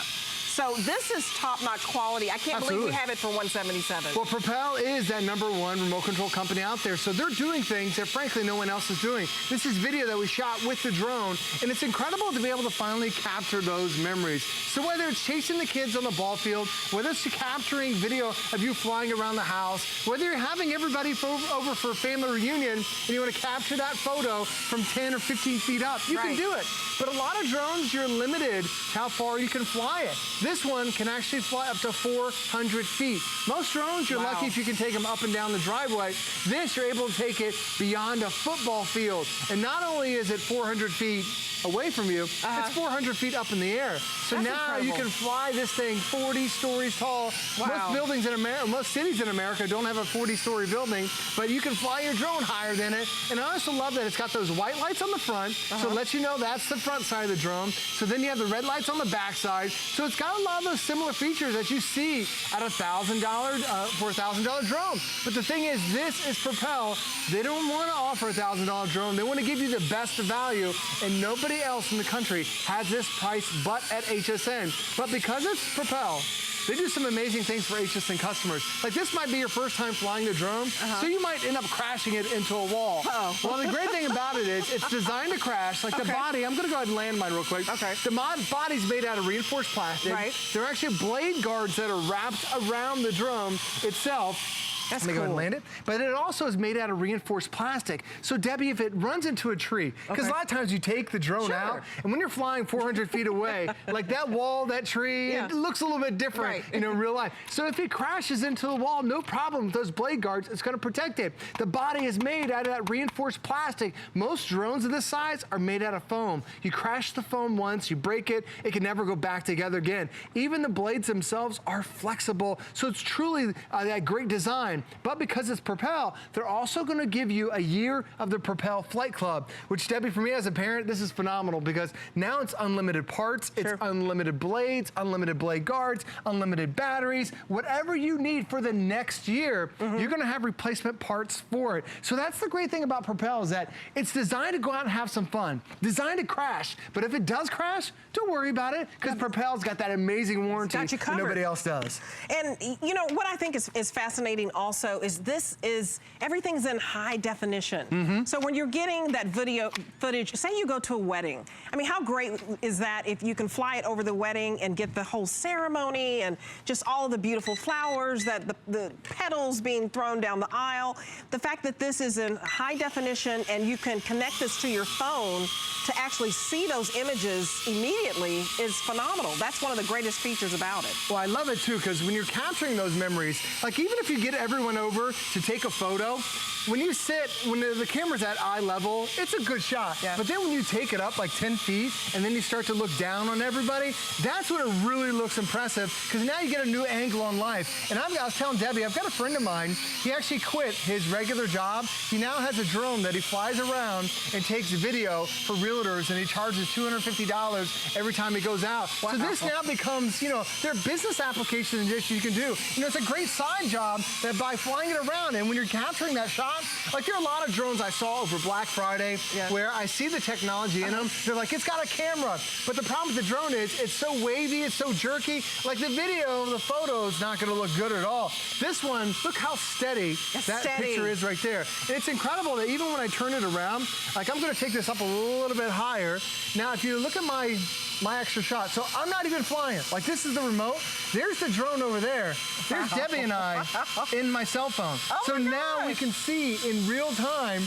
So this is top-notch quality. I can't believe we have it for $177. Well, Propel is that #1 remote control company out there. So they're doing things that, frankly, no one else is doing. This is video that we shot with the drone, and it's incredible to be able to finally capture those memories. So whether it's chasing the kids on the ball field, whether it's capturing video of you flying around the house, whether you're having everybody over for a family reunion and you want to capture that photo from 10 or 15 feet up, you can do it. But a lot of drones, you're limited to how far you can fly it. This one can actually fly up to 400 feet. Most drones, you're lucky if you can take them up and down the driveway. This, you're able to take it beyond a football field. And not only is it 400 feet away from you, it's 400 feet up in the air. So now you can fly this thing 40 stories tall. Most buildings in America, most cities in America don't have a 40-story building, but you can fly your drone higher than it. And I also love that it's got those white lights on the front, so it lets you know that's the front side of the drone. So then you have the red lights on the back side. So it's got a lot of those similar features that you see at $1,000 for a $1,000 drone. But the thing is, this is Propel. They don't want to offer a $1,000 drone. They want to give you the best of value, and nobody else in the country has this price but at HSN. But because it's Propel, they do some amazing things for HSN customers. Like, this might be your first time flying a drone, so you might end up crashing it into a wall. Well, the great thing about it is it's designed to crash. Like the body, I'm gonna go ahead and land mine real quick. The body's made out of reinforced plastic. There are actually blade guards that are wrapped around the drone itself. That's cool. Go ahead and land it. But it also is made out of reinforced plastic. So, Debbie, if it runs into a tree, because a lot of times you take the drone out, and when you're flying 400 feet away, like that wall, that tree, it looks a little bit different in real life. So if it crashes into the wall, no problem with those blade guards, it's gonna protect it. The body is made out of that reinforced plastic. Most drones of this size are made out of foam. You crash the foam once, you break it, it can never go back together again. Even the blades themselves are flexible, so it's truly that great design. But because it's Propel, they're also gonna give you a year of the Propel Flight Club, which, Debbie, for me as a parent, this is phenomenal because now it's unlimited parts, it's unlimited blades, unlimited blade guards, unlimited batteries, whatever you need for the next year, you're gonna have replacement parts for it. So that's the great thing about Propel, is that it's designed to go out and have some fun, designed to crash, but if it does crash, don't worry about it, because Propel's got that amazing warranty that nobody else does. And you know, what I think is fascinating also also is everything's in high definition. So when you're getting that video footage, say you go to a wedding. I mean, how great is that if you can fly it over the wedding and get the whole ceremony and just all of the beautiful flowers, that the petals being thrown down the aisle. The fact that this is in high definition and you can connect this to your phone to actually see those images immediately is phenomenal. That's one of the greatest features about it. Well, I love it too, because when you're capturing those memories, like even if you get everyone over to take a photo, when you sit, when the camera's at eye level, it's a good shot. Yeah. But then when you take it up like 10 feet and then you start to look down on everybody, that's when it really looks impressive, because now you get a new angle on life. And I was telling Debbie, I've got a friend of mine, he actually quit his regular job. He now has a drone that he flies around and takes video for realtors, and he charges $250 every time he goes out. Wow. So this now becomes, there are business applications that you can do. It's a great side job that by flying it around, and when you're capturing that shot, like there are a lot of drones I saw over Black Friday where I see the technology in them. They're like, it's got a camera. But the problem with the drone is it's so wavy, it's so jerky. Like the video, the photo is not going to look good at all. This one, look how steady that picture is right there. And it's incredible that even when I turn it around, like I'm going to take this up a little bit higher. Now, if you look at my extra shot, so I'm not even flying. Like this is the remote. There's the drone over there. There's Debbie and I in my cell phone. So now we can see in real time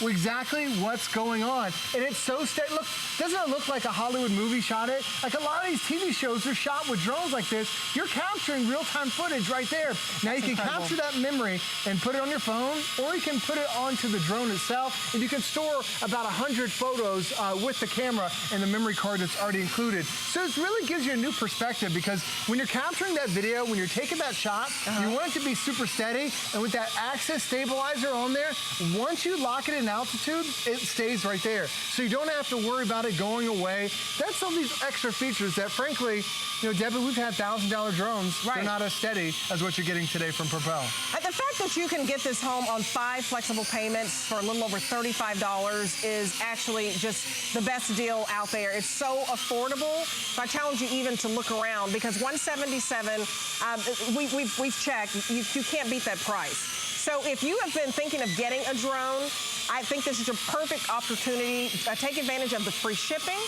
exactly what's going on. And it's so steady. Look, doesn't it look like a Hollywood movie shot it? Like a lot of these TV shows are shot with drones like this. You're capturing real-time footage right there. Now you can capture that memory and put it on your phone, or you can put it onto the drone itself, and you can store about 100 photos with the camera and the memory card that's already included. So it really gives you a new perspective, because when you're capturing that video, when you're taking that shot, you want it to be super steady, and with that axis stabilizer on there, once you lock it in altitude, it stays right there. So you don't have to worry about it going away. That's all these extra features that, frankly, Debbie, we've had $1,000 drones. They're not as steady as what you're getting today from Propel. The fact that you can get this home on 5 flexible payments for a little over $35 is actually just the best deal out there. It's so affordable. So I challenge you even to look around, because $177, we've checked, you can't beat that price. So if you have been thinking of getting a drone, I think this is your perfect opportunity. Take advantage of the free shipping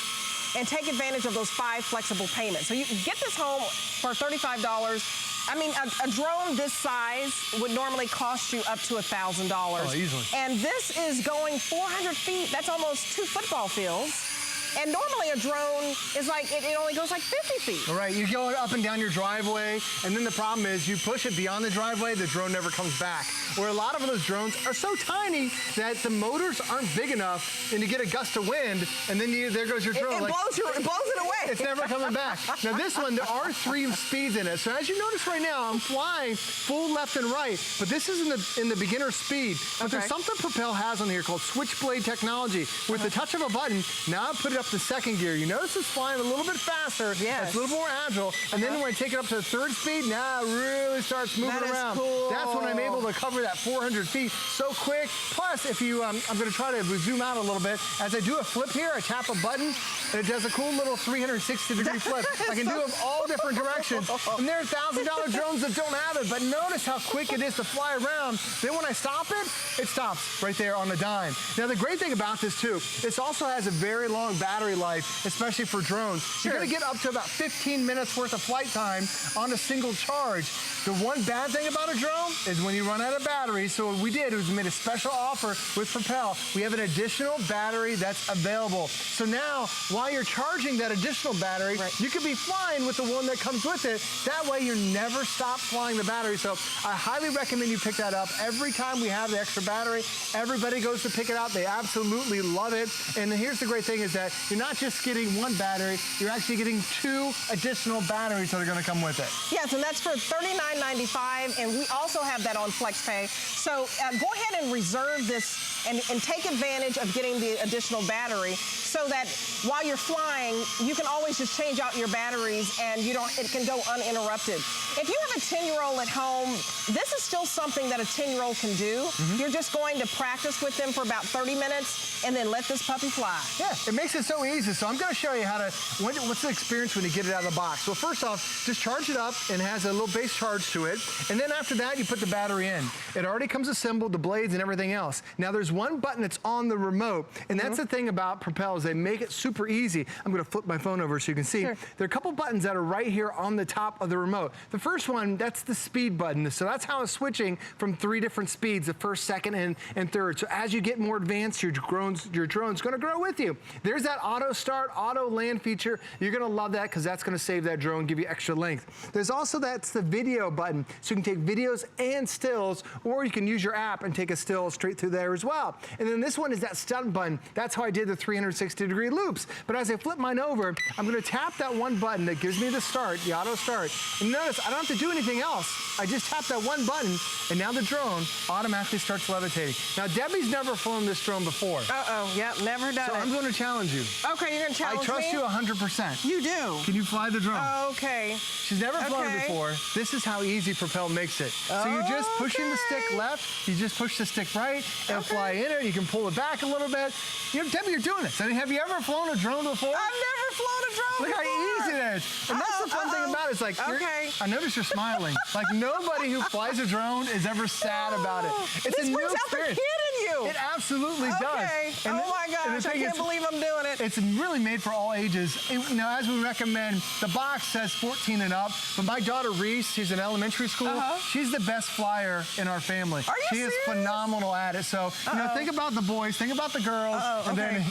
and take advantage of those 5 flexible payments. So you can get this home for $35. I mean, a drone this size would normally cost you up to $1,000. Oh, easily. And this is going 400 feet. That's almost 2 football fields. And normally a drone is like, it only goes like 50 feet. All right, you go up and down your driveway, and then the problem is you push it beyond the driveway, the drone never comes back. Or a lot of those drones are so tiny that the motors aren't big enough, and you get a gust of wind, and then there goes your drone. It blows it away. It's never coming back. Now this one, there are 3 speeds in it. So as you notice right now, I'm flying full left and right, but this is in the beginner speed. But there's something Propel has on here called switchblade technology. With the touch of a button, now I put it up to 2nd gear. You notice it's flying a little bit faster. It's a little more agile. And then when I take it up to the 3rd speed, now it really starts moving around. Cool. That's when I'm able to cover that 400 feet so quick. Plus, if you, I'm going to try to zoom out a little bit. As I do a flip here, I tap a button, and it does a cool little 360-degree flip. I can do them all different directions. And there are $1,000 drones that don't have it, but notice how quick it is to fly around. Then when I stop it, it stops right there on the dime. Now, the great thing about this, too, this also has a very long battery life, especially for drones. You're going to get up to about 15 minutes worth of flight time on a single charge. The one bad thing about a drone is when you run out of battery, so what we did was we made a special offer with Propel. We have an additional battery that's available. So now, while you're charging that additional battery, you can be flying with the one that comes with it. That way, you never stop flying the battery. So I highly recommend you pick that up. Every time we have the extra battery, everybody goes to pick it up. They absolutely love it. And here's the great thing is that you're not just getting 1 battery, you're actually getting 2 additional batteries that are going to come with it. Yes, and that's for $39.95, and we also have that on FlexPay. So go ahead and reserve this and take advantage of getting the additional battery, so that while you're flying, you can always just change out your batteries and it can go uninterrupted. If you have a 10-year-old at home, this is still something that a 10-year-old can do. You're just going to practice with them for about 30 minutes and then let this puppy fly. Yeah, it makes it so easy. So I'm going to show you how to, what's the experience when you get it out of the box. Well, first off, just charge it up and it has a little base charge to it. And then after that, you put the battery in. It already comes assembled, the blades and everything else. Now there's one button that's on the remote, and that's the thing about Propel is they make it super easy. I'm going to flip my phone over so you can see. Sure. There are a couple buttons that are right here on the top of the remote. The first one, that's the speed button. So that's how it's switching from 3 different speeds, the first, second, and third. So as you get more advanced, your drone's going to grow with you. There's that auto start, auto land feature. You're going to love that because that's going to save that drone, give you extra length. There's also that's the video button. So you can take videos and stills, or you can use your app and take a still straight through there as well. And then this one is that stunt button. That's how I did the 360-degree loops. But as I flip mine over, I'm going to tap that one button that gives me the start, the auto start. And notice I don't have to do anything else. I just tap that one button, and now the drone automatically starts levitating. Now, Debbie's never flown this drone before. Uh-oh, yep, never done it. So I'm going to challenge you. Okay, you're going to challenge me? I trust you 100%. You do? Can you fly the drone? Okay. She's never flown it before. This is how easy Propel makes it. So you're just pushing the stick left, you just push the stick right, it'll fly in it, you can pull it back a little bit. Debbie, you're doing this. I mean, have you ever flown a drone before? I've never flown a drone before. Look how easy it is. And that's the fun thing about it. It's like, I notice you're smiling. Like nobody who flies a drone is ever sad about it. It's this a new brings out the experience. kid in you. It absolutely does. And oh my gosh, I can't believe I'm doing it. It's really made for all ages. As we recommend, the box says 14 and up, but my daughter Reese, she's in elementary school, she's the best flyer in our family. Are you serious? She is phenomenal at it. So, think about the boys, think about the girls. Then,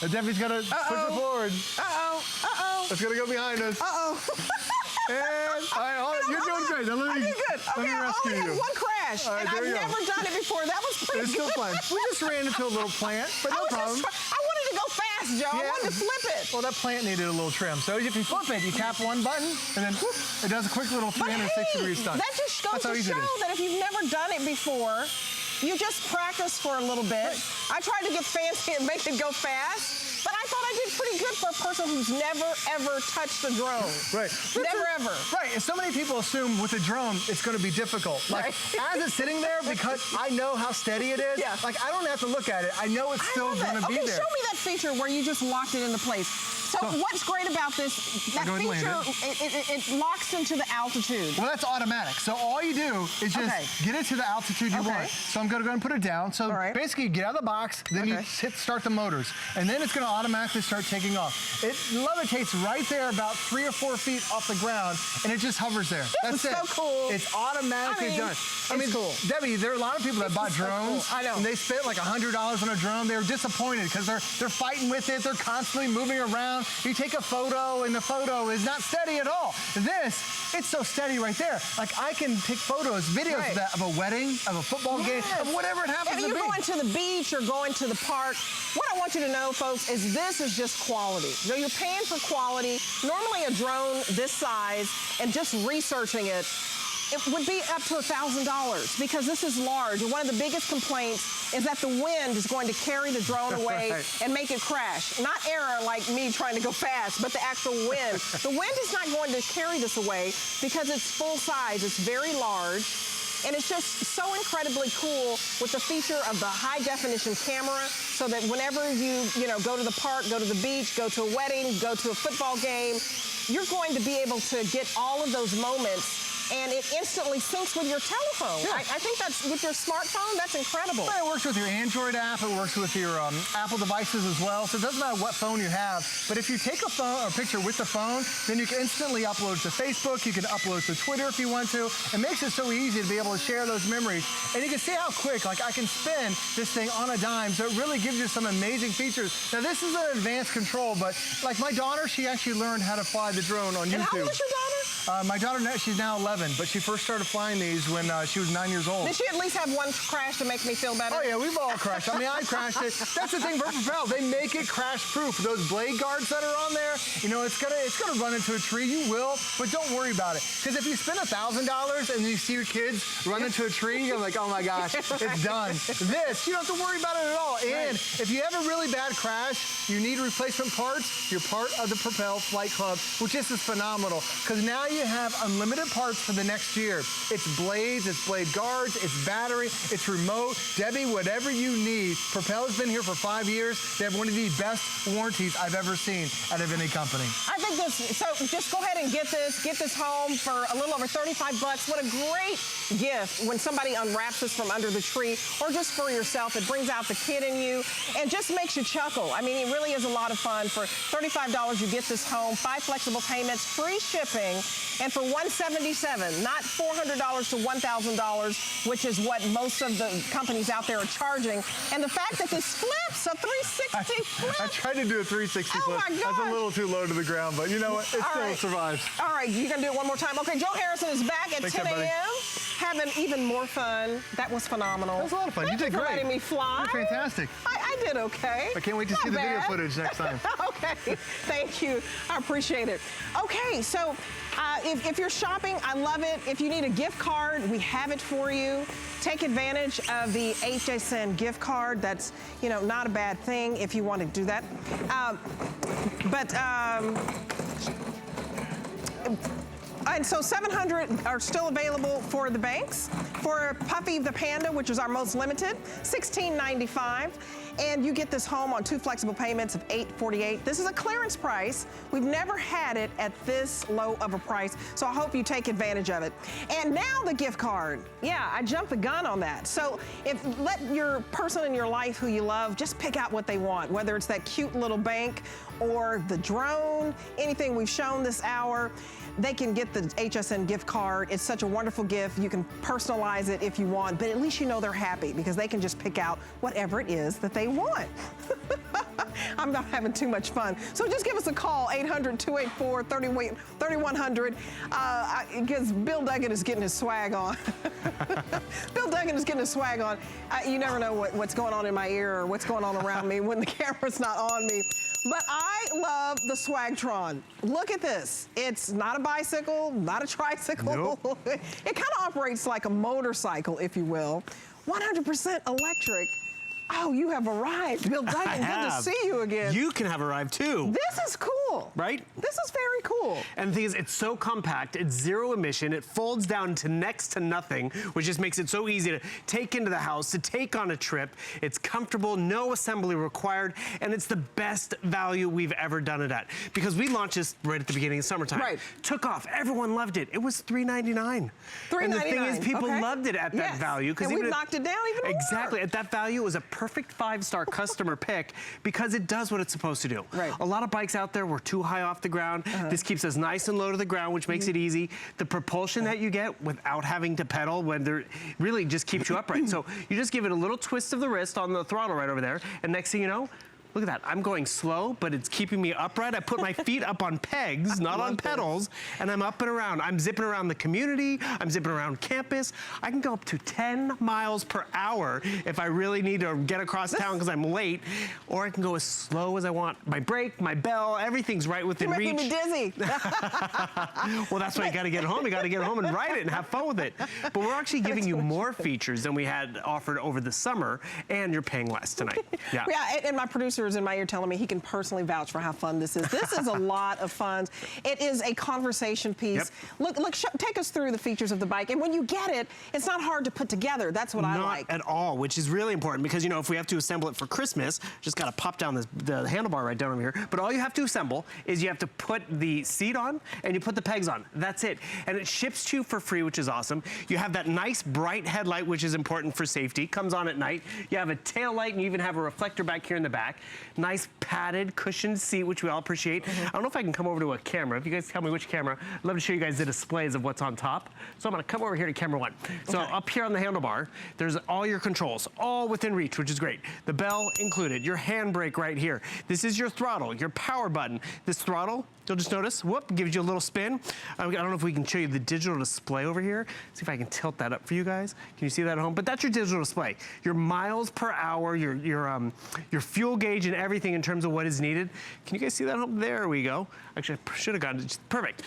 Debbie's gonna push it forward. It's gonna go behind us. And, you're doing great. Now, let me rescue you. I only had one crash, and I've never done it before. That was pretty good. It's still fun. We just ran into a little plant, but no problem. I wanted to go fast, Joe. I wanted to flip it. Well, that plant needed a little trim. So if you flip it, you tap one button, and then whoop, it does a quick little 360-degree stunt. That just goes to show that if you've never done it before, you just practice for a little bit. I tried to get fancy and make it go fast, but I thought I did pretty good for a person who's never, ever touched a drone. Right. Never, ever. Right, and so many people assume with a drone, it's going to be difficult. Like, as it's sitting there, because I know how steady it is, like, I don't have to look at it. I know it's still going to be there. Show me that feature where you just locked it into place. So what's great about this, that feature, it locks into the altitude. Well, that's automatic. So all you do is just get it to the altitude you want. So I'm going to go and put it down. So basically, you get out of the box, then you hit start the motors, and then it's going to automatically start taking off. It levitates right there about 3 or 4 feet off the ground, and it just hovers there. That's it. So cool. It's automatically done. I mean, cool. Debbie, there are a lot of people that bought drones, and they spent like $100 on a drone. They were disappointed because they're fighting with it. They're constantly moving around. You take a photo, and the photo is not steady at all. It's so steady right there. Like, I can take photos, videos of that, of a wedding, of a football game, of whatever it happens to be. If you're going to the beach or going to the park, what I want you to know, folks, is this is just quality. You're paying for quality. Normally a drone this size, and just researching it would be up to $1,000 because this is large. And one of the biggest complaints is that the wind is going to carry the drone away and make it crash. Not error like me trying to go fast, but the actual wind. The wind is not going to carry this away because it's full size. It's very large. And it's just so incredibly cool with the feature of the high definition camera so that whenever you go to the park, go to the beach, go to a wedding, go to a football game, you're going to be able to get all of those moments, and it instantly syncs with your telephone. Yeah. I think that's, with your smartphone, that's incredible. Well, it works with your Android app, it works with your Apple devices as well, so it doesn't matter what phone you have, but if you take a picture with the phone, then you can instantly upload to Facebook, you can upload to Twitter if you want to. It makes it so easy to be able to share those memories, and you can see how quick, like I can spin this thing on a dime, so it really gives you some amazing features. Now this is an advanced control, but like my daughter, she actually learned how to fly the drone on YouTube. And how old is your daughter? My daughter, she's now 11, but she first started flying these when she was 9 years old. Did she at least have one crash to make me feel better? Oh yeah, we've all crashed. I mean, I crashed it. That's the thing for Propel. They make it crash-proof. Those blade guards that are on there, you know, it's gonna run into a tree. You will, but don't worry about it. Because if you spend $1,000 and you see your kids run into a tree, you're like, oh my gosh, it's done. This, you don't have to worry about it at all. And if you have a really bad crash, you need replacement parts, you're part of the Propel Flight Club, which is phenomenal. Because now you have unlimited parts for the next year. It's blades, it's blade guards, it's battery, it's remote. Debbie, whatever you need. Propel has been here for 5 years. They have one of the best warranties I've ever seen out of any company. I think this, so just go ahead and get this home for a little over 35 bucks. What a great gift when somebody unwraps this from under the tree, or just for yourself. It brings out the kid in you and just makes you chuckle. I mean, it really is a lot of fun. For $35, you get this home, 5 flexible payments, free shipping, and for $177, not $400 to $1,000, which is what most of the companies out there are charging. And the fact that this flips, a 360 flip. I tried to do a 360 flip. My gosh. That's a little too low to the ground, but you know what? It still survives. All right, you're going to do it one more time. Okay, Joe Harrison is back at 10 a.m. having even more fun. That was phenomenal. That was a lot of fun. You did great. Letting me fly. You're fantastic. I did okay. I can't wait to see the video footage next time. Okay, thank you. I appreciate it. Okay, so if you're shopping, I love it. If you need a gift card, we have it for you. Take advantage of the HSN gift card. That's, you know, not a bad thing if you want to do that. And so 700 are still available for the banks. For Puffy the Panda, which is our most limited, $16.95. And you get this home on 2 flexible payments of $8.48. This is a clearance price. We've never had it at this low of a price, so I hope you take advantage of it. And now the gift card. Yeah, I jumped the gun on that. So let your person in your life who you love just pick out what they want, whether it's that cute little bank or the drone, anything we've shown this hour. They can get the HSN gift card. It's such a wonderful gift. You can personalize it if you want, but at least you know they're happy because they can just pick out whatever it is that they want. I'm not having too much fun. So just give us a call, 800-284-3100, because Bill Duggan is getting his swag on. Bill Duggan is getting his swag on. You never know what's going on in my ear or what's going on around me when the camera's not on me. But I love the Swagtron. Look at this. It's not a bicycle, not a tricycle. Nope. It kind of operates like a motorcycle, if you will. 100% electric. Oh, you have arrived. Bill Duggan, good to see you again. You can have arrived too. This is cool. Right? This is very cool. And the thing is, it's so compact, it's zero emission, it folds down to next to nothing, which just makes it so easy to take into the house, to take on a trip. It's comfortable, no assembly required, and it's the best value we've ever done it at. Because we launched this right at the beginning of summertime. Right. Took off, everyone loved it. It was $3.99. $3.99. And the thing is, people loved it at that value. And we've knocked it down even more. Exactly, at that value, it was a perfect 5-star customer pick because it does what it's supposed to do. Right. A lot of bikes out there were too high off the ground. This keeps us nice and low to the ground, which makes it easy. The propulsion that you get without having to pedal when they're really just keeps you upright. So you just give it a little twist of the wrist on the throttle right over there, and next thing you know, look at that. I'm going slow, but it's keeping me upright. I put my feet up on pegs, not on pedals, and I'm up and around. I'm zipping around the community. I'm zipping around campus. I can go up to 10 miles per hour if I really need to get across town because I'm late, or I can go as slow as I want. My brake, my bell, everything's right within reach. You're making me dizzy. Well, that's why you got to get home. You got to get home and ride it and have fun with it. But we're actually giving you more features than we had offered over the summer, and you're paying less tonight. Yeah, and my producer in my ear telling me he can personally vouch for how fun this is. This is a lot of fun. It is a conversation piece. Yep. Look, take us through the features of the bike. And when you get it, it's not hard to put together. That's what I like. Not at all, which is really important because, you know, if we have to assemble it for Christmas, just got to pop down the handlebar right down over here. But all you have to assemble is you have to put the seat on and you put the pegs on. That's it. And it ships to you for free, which is awesome. You have that nice bright headlight, which is important for safety. Comes on at night. You have a tail light and you even have a reflector back here in the back. Nice padded cushioned seat, which we all appreciate. I don't know if I can come over to a camera. If you guys tell me which camera, I'd love to show you guys the displays of what's on top. So I'm gonna come over here to camera 1. So up here on the handlebar, there's all your controls, all within reach, which is great. The bell included, your handbrake right here. This is your throttle, your power button. This throttle, you'll just notice, whoop, gives you a little spin. I don't know if we can show you the digital display over here. See if I can tilt that up for you guys. Can you see that at home? But that's your digital display. Your miles per hour, your fuel gauge and everything in terms of what is needed. Can you guys see that at home? There we go. Actually, I should have gotten it. Perfect.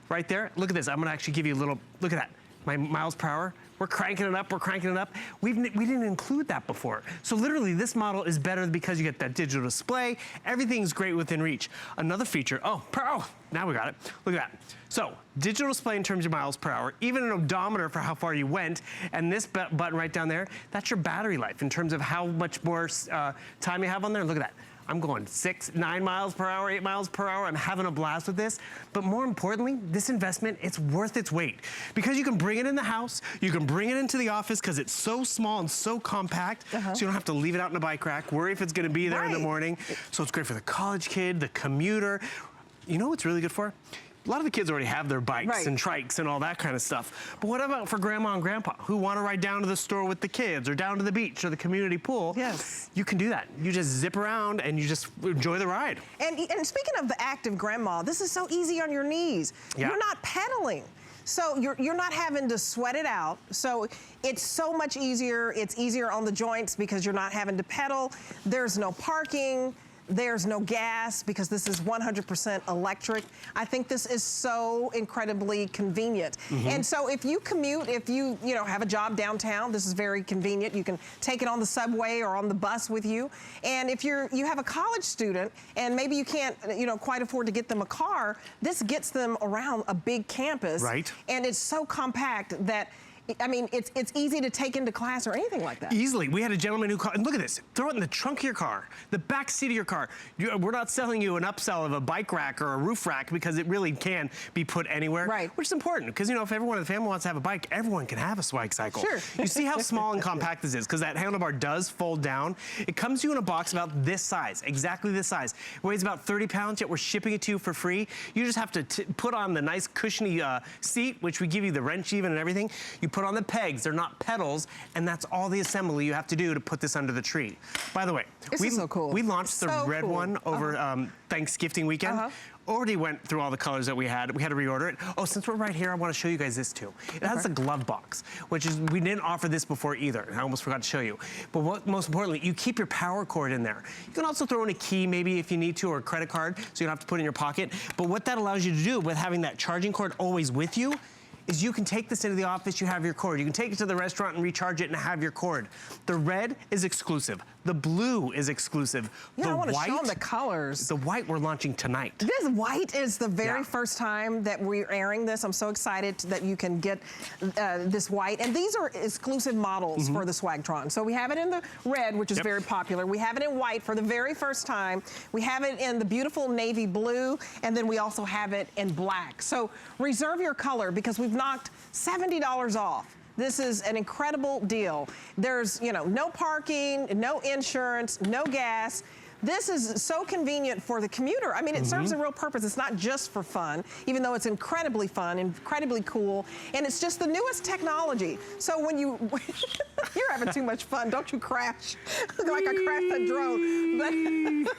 Right there. Look at this. I'm gonna actually give you a little, look at that. My miles per hour. We're cranking it up, we're cranking it up. We didn't include that before. So literally this model is better because you get that digital display. Everything's great within reach. Another feature, now we got it. Look at that. So digital display in terms of miles per hour, even an odometer for how far you went, and this button right down there, that's your battery life in terms of how much more time you have on there. Look at that. I'm going 6, 9 miles per hour, 8 miles per hour. I'm having a blast with this. But more importantly, this investment, it's worth its weight. Because you can bring it in the house, you can bring it into the office because it's so small and so compact, so you don't have to leave it out in a bike rack, worry if it's gonna be there in the morning. So it's great for the college kid, the commuter. You know what's really good for? A lot of the kids already have their bikes and trikes and all that kind of stuff. But what about for grandma and grandpa who want to ride down to the store with the kids or down to the beach or the community pool? Yes. You can do that. You just zip around and you just enjoy the ride. And speaking of the active grandma, this is so easy on your knees. You're not pedaling. So you're not having to sweat it out. So it's so much easier. It's easier on the joints because you're not having to pedal. There's no parking. There's no gas because this is 100% electric. I think this is so incredibly convenient. And so if you commute, if you have a job downtown, this is very convenient. You can take it on the subway or on the bus with you. And if you have a college student and maybe you can't quite afford to get them a car, this gets them around a big campus. Right. And it's so compact that I mean, it's easy to take into class or anything like that. Easily. We had a gentleman who called, and look at this, throw it in the trunk of your car, the back seat of your car. We're not selling you an upsell of a bike rack or a roof rack because it really can be put anywhere. Right. Which is important because, if everyone in the family wants to have a bike, everyone can have a swag cycle. Sure. You see how small and compact this is because that handlebar does fold down. It comes to you in a box about this size, exactly this size. It weighs about 30 pounds, yet we're shipping it to you for free. You just have to put on the nice cushiony seat, which we give you the wrench even and everything. You put on the pegs, they're not pedals, and that's all the assembly you have to do to put this under the tree. By the way, this is so cool. We launched the red one over Thanksgiving weekend. Already went through all the colors that we had. We had to reorder it. Oh, since we're right here, I want to show you guys this too. It has a glove box, which is, we didn't offer this before either. I almost forgot to show you. But most importantly, you keep your power cord in there. You can also throw in a key maybe if you need to, or a credit card, so you don't have to put it in your pocket. But what that allows you to do with having that charging cord always with you is you can take this into the office, you have your cord. You can take it to the restaurant and recharge it and have your cord. The red is exclusive. The blue is exclusive. Yeah, I want to show them the colors. The white we're launching tonight. This white is the very first time that we're airing this. I'm so excited that you can get this white. And these are exclusive models for the Swagtron. So we have it in the red, which is very popular. We have it in white for the very first time. We have it in the beautiful navy blue, and then we also have it in black. So reserve your color because we've knocked $70 off. This is an incredible deal. There's, no parking, no insurance, no gas. This is so convenient for the commuter. I mean, it serves a real purpose. It's not just for fun, even though it's incredibly fun, incredibly cool, and it's just the newest technology. So when you're having too much fun, don't you crash like I crashed that drone. But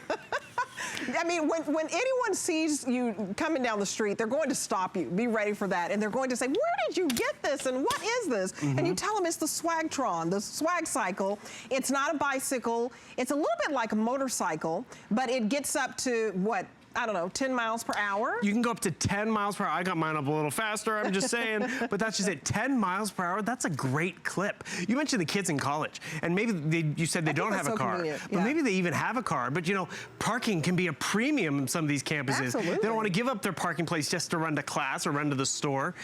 I mean, when anyone sees you coming down the street, they're going to stop you. Be ready for that. And they're going to say, where did you get this? And what is this? And you tell them it's the Swagtron, the swag cycle. It's not a bicycle. It's a little bit like a motorcycle, but it gets up to, what, I don't know, 10 miles per hour? You can go up to 10 miles per hour. I got mine up a little faster, I'm just saying. But that's just it, 10 miles per hour, that's a great clip. You mentioned the kids in college, and maybe you said they don't have a car. But maybe they even have a car. But parking can be a premium in some of these campuses. Absolutely. They don't want to give up their parking place just to run to class or run to the store.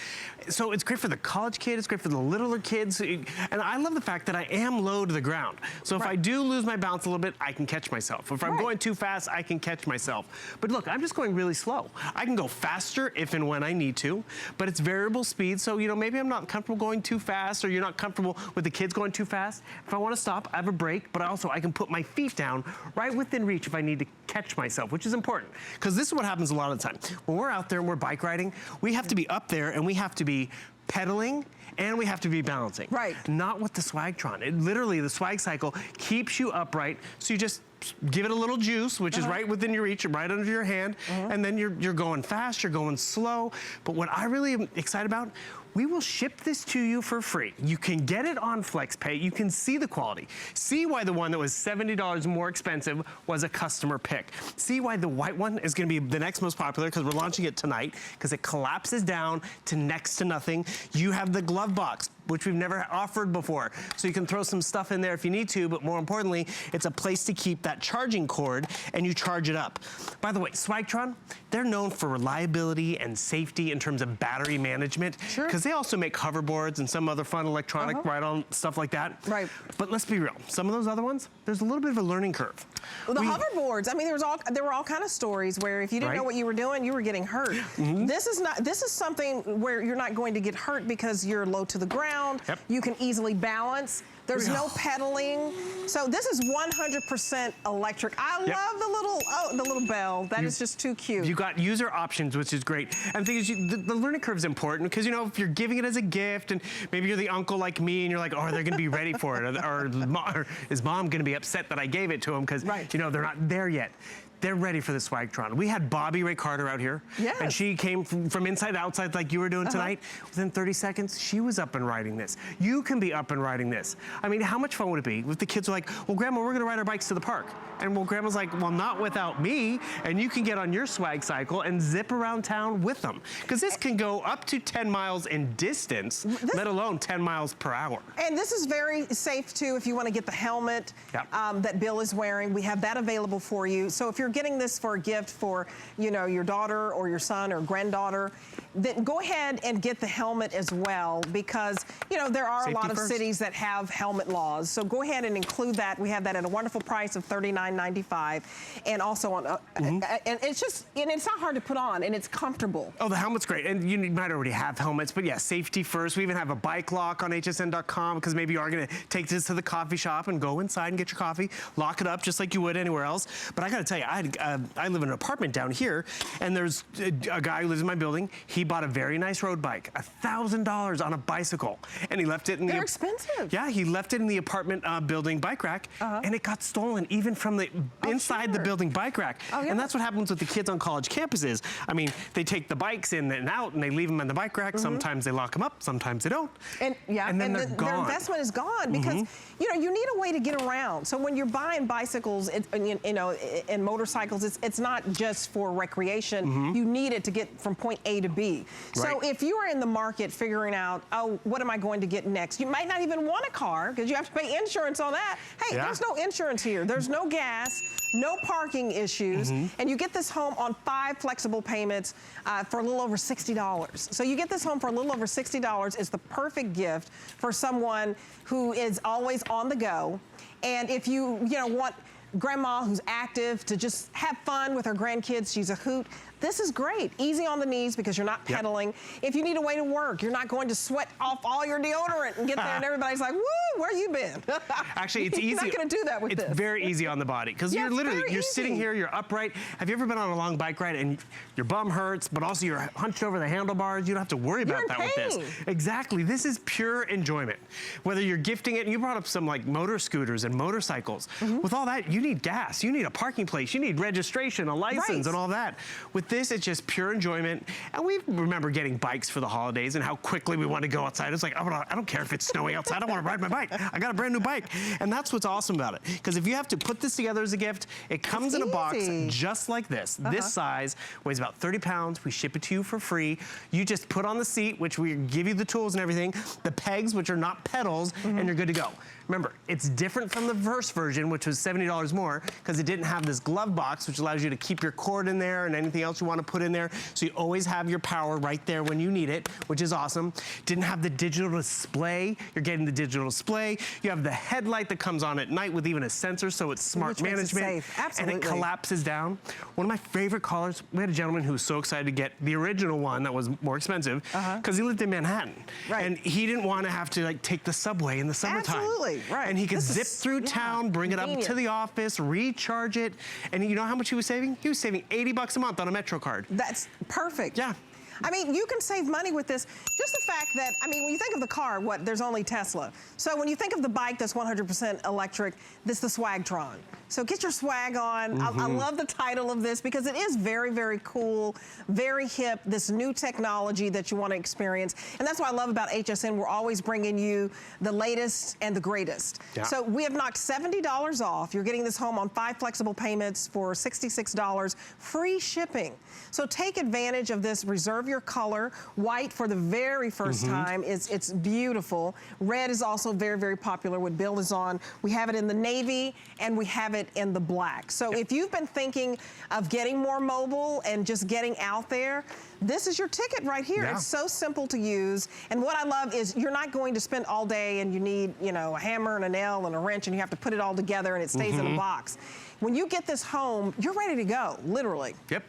So it's great for the college kid, it's great for the littler kids. And I love the fact that I am low to the ground. So if I do lose my balance a little bit, I can catch myself. If I'm going too fast, I can catch myself. But look, I'm just going really slow. I can go faster if and when I need to, but it's variable speed. So, you know, maybe I'm not comfortable going too fast, or you're not comfortable with the kids going too fast. If I want to stop, I have a brake, but also I can put my feet down right within reach if I need to catch myself, which is important. Because this is what happens a lot of the time. When we're out there and we're bike riding, we have to be up there and we have to be pedaling and we have to be balancing. Right. Not with the Swagtron. It literally, the Swag Cycle keeps you upright, so you just give it a little juice, which is right within your reach, right under your hand, and then you're going fast, you're going slow. But what I really am excited about, we will ship this to you for free. You can get it on FlexPay. You can see the quality. See why the one that was $70 more expensive was a customer pick. See why the white one is gonna be the next most popular, because we're launching it tonight, because it collapses down to next to nothing. You have the glove box, which we've never offered before. So you can throw some stuff in there if you need to, but more importantly, it's a place to keep that charging cord and you charge it up. By the way, Swagtron, they're known for reliability and safety in terms of battery management. Sure. Because they also make hoverboards and some other fun electronic ride-on stuff like that. Right. But let's be real, some of those other ones, there's a little bit of a learning curve. Well, the hoverboards, I mean, there were all kind of stories where if you didn't know what you were doing, you were getting hurt. This is something where you're not going to get hurt because you're low to the ground. Yep. You can easily balance. There's no pedaling. So this is 100% electric. I love the little bell. That is just too cute. You got user options, which is great. And the thing is, the learning curve is important, because, you know, if you're giving it as a gift and maybe you're the uncle like me and you're like, oh, they're gonna be ready for it. Or is mom gonna be upset that I gave it to them because, you know, they're not there yet. They're ready for the Swagtron. We had Bobby Ray Carter out here, and she came from inside to outside like you were doing tonight. Within 30 seconds, she was up and riding this. You can be up and riding this. I mean, how much fun would it be if the kids were like, well, Grandma, we're gonna ride our bikes to the park. And well, Grandma's like, well, not without me. And you can get on your Swag Cycle and zip around town with them. Because this can go up to 10 miles in distance, let alone 10 miles per hour. And this is very safe too if you want to get the helmet that Bill is wearing. We have that available for you. So if you're getting this for a gift for, you know, your daughter or your son or granddaughter, then go ahead and get the helmet as well, because, you know, there are a lot of cities that have helmet laws. So go ahead and include that. We have that at a wonderful price of $39.95, and also on and it's just, and it's not hard to put on, and it's comfortable. Oh, the helmet's great, and you might already have helmets, but yeah, safety first. We even have a bike lock on hsn.com, because maybe you are gonna take this to the coffee shop and go inside and get your coffee, lock it up just like you would anywhere else. But I gotta tell you, I live in an apartment down here, and there's a guy who lives in my building. He bought a very nice road bike, $1,000 on a bicycle, and he left it in They're expensive. Yeah, he left it in the apartment building bike rack, and it got stolen even from the inside the building bike rack. And that's what happens with the kids on college campuses. I mean, they take the bikes in and out, and they leave them in the bike rack. Sometimes they lock them up, sometimes they don't. And then they're gone. Their investment is gone, because you know, you need a way to get around. So when you're buying bicycles, you know, and motorcycles, it's not just for recreation. You need it to get from point A to B. So if you are in the market figuring out, oh, what am I going to get next? You might not even want a car, because you have to pay insurance on that. Hey, there's no insurance here. There's no gas, no parking issues, and you get this home on 5 flexible payments for a little over $60. So you get this home for a little over $60. It's the perfect gift for someone who is always on the go. And if you want grandma who's active to just have fun with her grandkids, she's a hoot, this is great. Easy on the knees, because you're not pedaling. If you need a way to work, you're not going to sweat off all your deodorant and get there and everybody's like, woo, where you been? Actually, it's easy. You're not gonna do that with this. It's very easy on the body, because you're literally, sitting here, you're upright. Have you ever been on a long bike ride and your bum hurts, but also you're hunched over the handlebars? You don't have to worry about that with this. Exactly, this is pure enjoyment. Whether you're gifting it, and you brought up some like motor scooters and motorcycles. With all that, you need gas, you need a parking place, you need registration, a license, and all that. With this, it's just pure enjoyment. And we remember getting bikes for the holidays and how quickly we want to go outside. It's like, I don't care if it's snowing outside, I want to ride my bike. I got a brand new bike. And that's what's awesome about it. Because if you have to put this together as a gift, it comes in a box just like this. This size, weighs about 30 pounds. We ship it to you for free. You just put on the seat, which we give you the tools and everything, the pegs, which are not pedals, and you're good to go. Remember, it's different from the first version, which was $70 more, because it didn't have this glove box, which allows you to keep your cord in there and anything else you want to put in there. So you always have your power right there when you need it, which is awesome. Didn't have the digital display. You're getting the digital display. You have the headlight that comes on at night with even a sensor, so it's smart management. Safe. Absolutely. And it collapses down. One of my favorite colors, we had a gentleman who was so excited to get the original one that was more expensive, because he lived in Manhattan. Right. And he didn't want to have to like take the subway in the summertime. Absolutely, right. And he could zip through town, bring it up to the office, recharge it. And you know how much he was saving? He was saving $80 a month on a Metro card. That's perfect. Yeah. I mean, you can save money with this. Just the fact that, I mean, when you think of the car, there's only Tesla. So when you think of the bike that's 100% electric, this is the Swagtron. So get your swag on. I love the title of this because it is very, very cool, very hip, this new technology that you want to experience. And that's what I love about HSN. We're always bringing you the latest and the greatest. Yeah. So we have knocked $70 off. You're getting this home on 5 flexible payments for $66, free shipping. So take advantage of this. Reserve your color. White for the very first time. It's beautiful. Red is also very, very popular. What Bill is on. We have it in the navy and we have it in the black. So if you've been thinking of getting more mobile and just getting out there, this is your ticket right here. Yeah. It's so simple to use. And what I love is you're not going to spend all day and you need, you know, a hammer and a nail and a wrench and you have to put it all together and it stays in a box. When you get this home, you're ready to go, literally. Yep.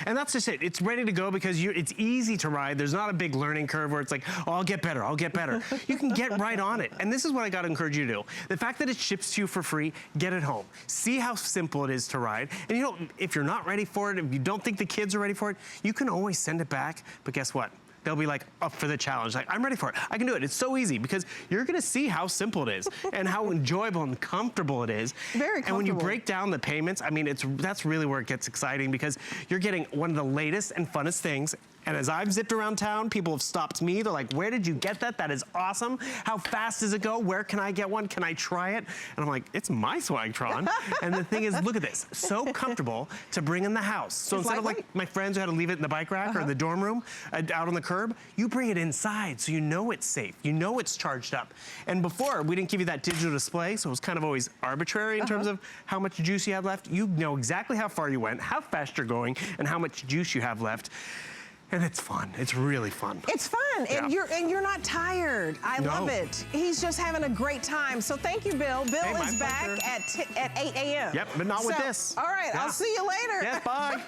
And that's just it. It's ready to go because it's easy to ride. There's not a big learning curve where it's like, oh, I'll get better, I'll get better. You can get right on it. And this is what I got to encourage you to do. The fact that it ships to you for free, get it home. See how simple it is to ride. And you know, if you're not ready for it, if you don't think the kids are ready for it, you can always send it back. But guess what? They'll be like up for the challenge. Like, I'm ready for it. I can do it. It's so easy because you're gonna see how simple it is and how enjoyable and comfortable it is. Very comfortable. And when you break down the payments, I mean, that's really where it gets exciting because you're getting one of the latest and funnest things. And as I've zipped around town, people have stopped me. They're like, where did you get that? That is awesome. How fast does it go? Where can I get one? Can I try it? And I'm like, it's my Swagtron. And the thing is, look at this. So comfortable to bring in the house. So instead of like my friends who had to leave it in the bike rack or the dorm room out on the curb, you bring it inside so you know it's safe. You know it's charged up. And before, we didn't give you that digital display, so it was kind of always arbitrary in terms of how much juice you had left. You know exactly how far you went, how fast you're going, and how much juice you have left. And it's fun. It's really fun. It's fun, and you're not tired. I love it. He's just having a great time. So thank you, Bill. Bill is back at 8 a.m. Yep, but not with this. All right, I'll see you later. Yes, bye.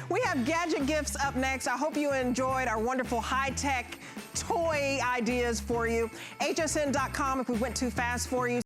We have Gadget gifts up next. I hope you enjoyed our wonderful high-tech toy ideas for you. HSN.com if we went too fast for you.